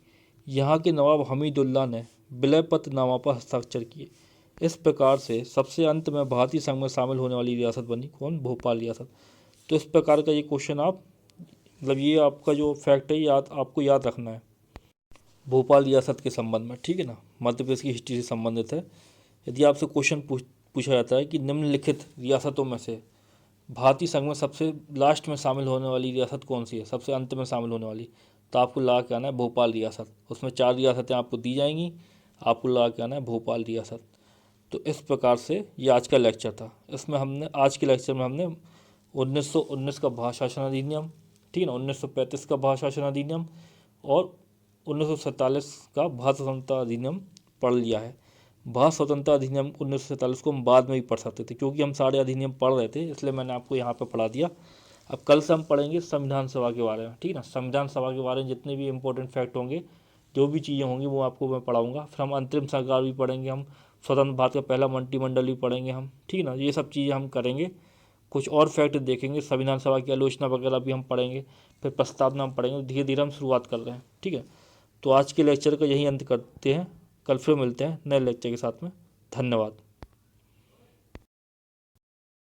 यहाँ के नवाब हमीदुल्लाह ने विलय पत्रनामा पर हस्ताक्षर किए। इस प्रकार से सबसे अंत में भारतीय संघ में शामिल होने वाली रियासत बनी कौन? भोपाल रियासत। तो इस प्रकार का ये क्वेश्चन आप मतलब ये आपका जो फैक्ट है आपको याद रखना है भोपाल रियासत के संबंध में, ठीक है ना, मध्य प्रदेश की हिस्ट्री से संबंधित है। यदि आपसे क्वेश्चन पूछा जाता है कि निम्नलिखित रियासतों में से भारतीय संघ में सबसे लास्ट में शामिल होने वाली रियासत कौन सी है, सबसे अंत में शामिल होने वाली, तो आपको लगा के आना है भोपाल रियासत। उसमें 4 रियासतें आपको दी जाएंगी, आपको लगा के आना है भोपाल रियासत। तो इस प्रकार से ये आज का लेक्चर था। इसमें हमने आज के लेक्चर में हमने 1919 का भाषा शासन अधिनियम, ठीक है ना, 1935 का भाषा शासन अधिनियम और 1947 का भाषा स्वतंत्रता अधिनियम पढ़ लिया है। भाषा स्वतंत्रता अधिनियम 1947 को हम बाद में भी पढ़ सकते थे, क्योंकि हम सारे अधिनियम पढ़ रहे थे, इसलिए मैंने आपको यहाँ पे पढ़ा दिया। अब कल से हम पढ़ेंगे संविधान सभा के बारे में, ठीक है ना। संविधान सभा के बारे में जितने भी इंपॉर्टेंट फैक्ट होंगे, जो भी चीज़ें होंगी वो आपको मैं पढ़ाऊँगा। फिर हम अंतरिम सरकार भी पढ़ेंगे, हम स्वतंत्र भारत का पहला मंत्रिमंडल भी पढ़ेंगे हम, ठीक है ना। ये सब चीज़ें हम करेंगे। कुछ और फैक्ट देखेंगे, संविधान सभा की आलोचना वगैरह भी हम पढ़ेंगे, फिर प्रस्तावना हम पढ़ेंगे। धीरे धीरे हम शुरुआत कर रहे हैं, ठीक है। तो आज के लेक्चर का यही अंत करते हैं। कल फिर मिलते हैं नए लेक्चर के साथ में। धन्यवाद।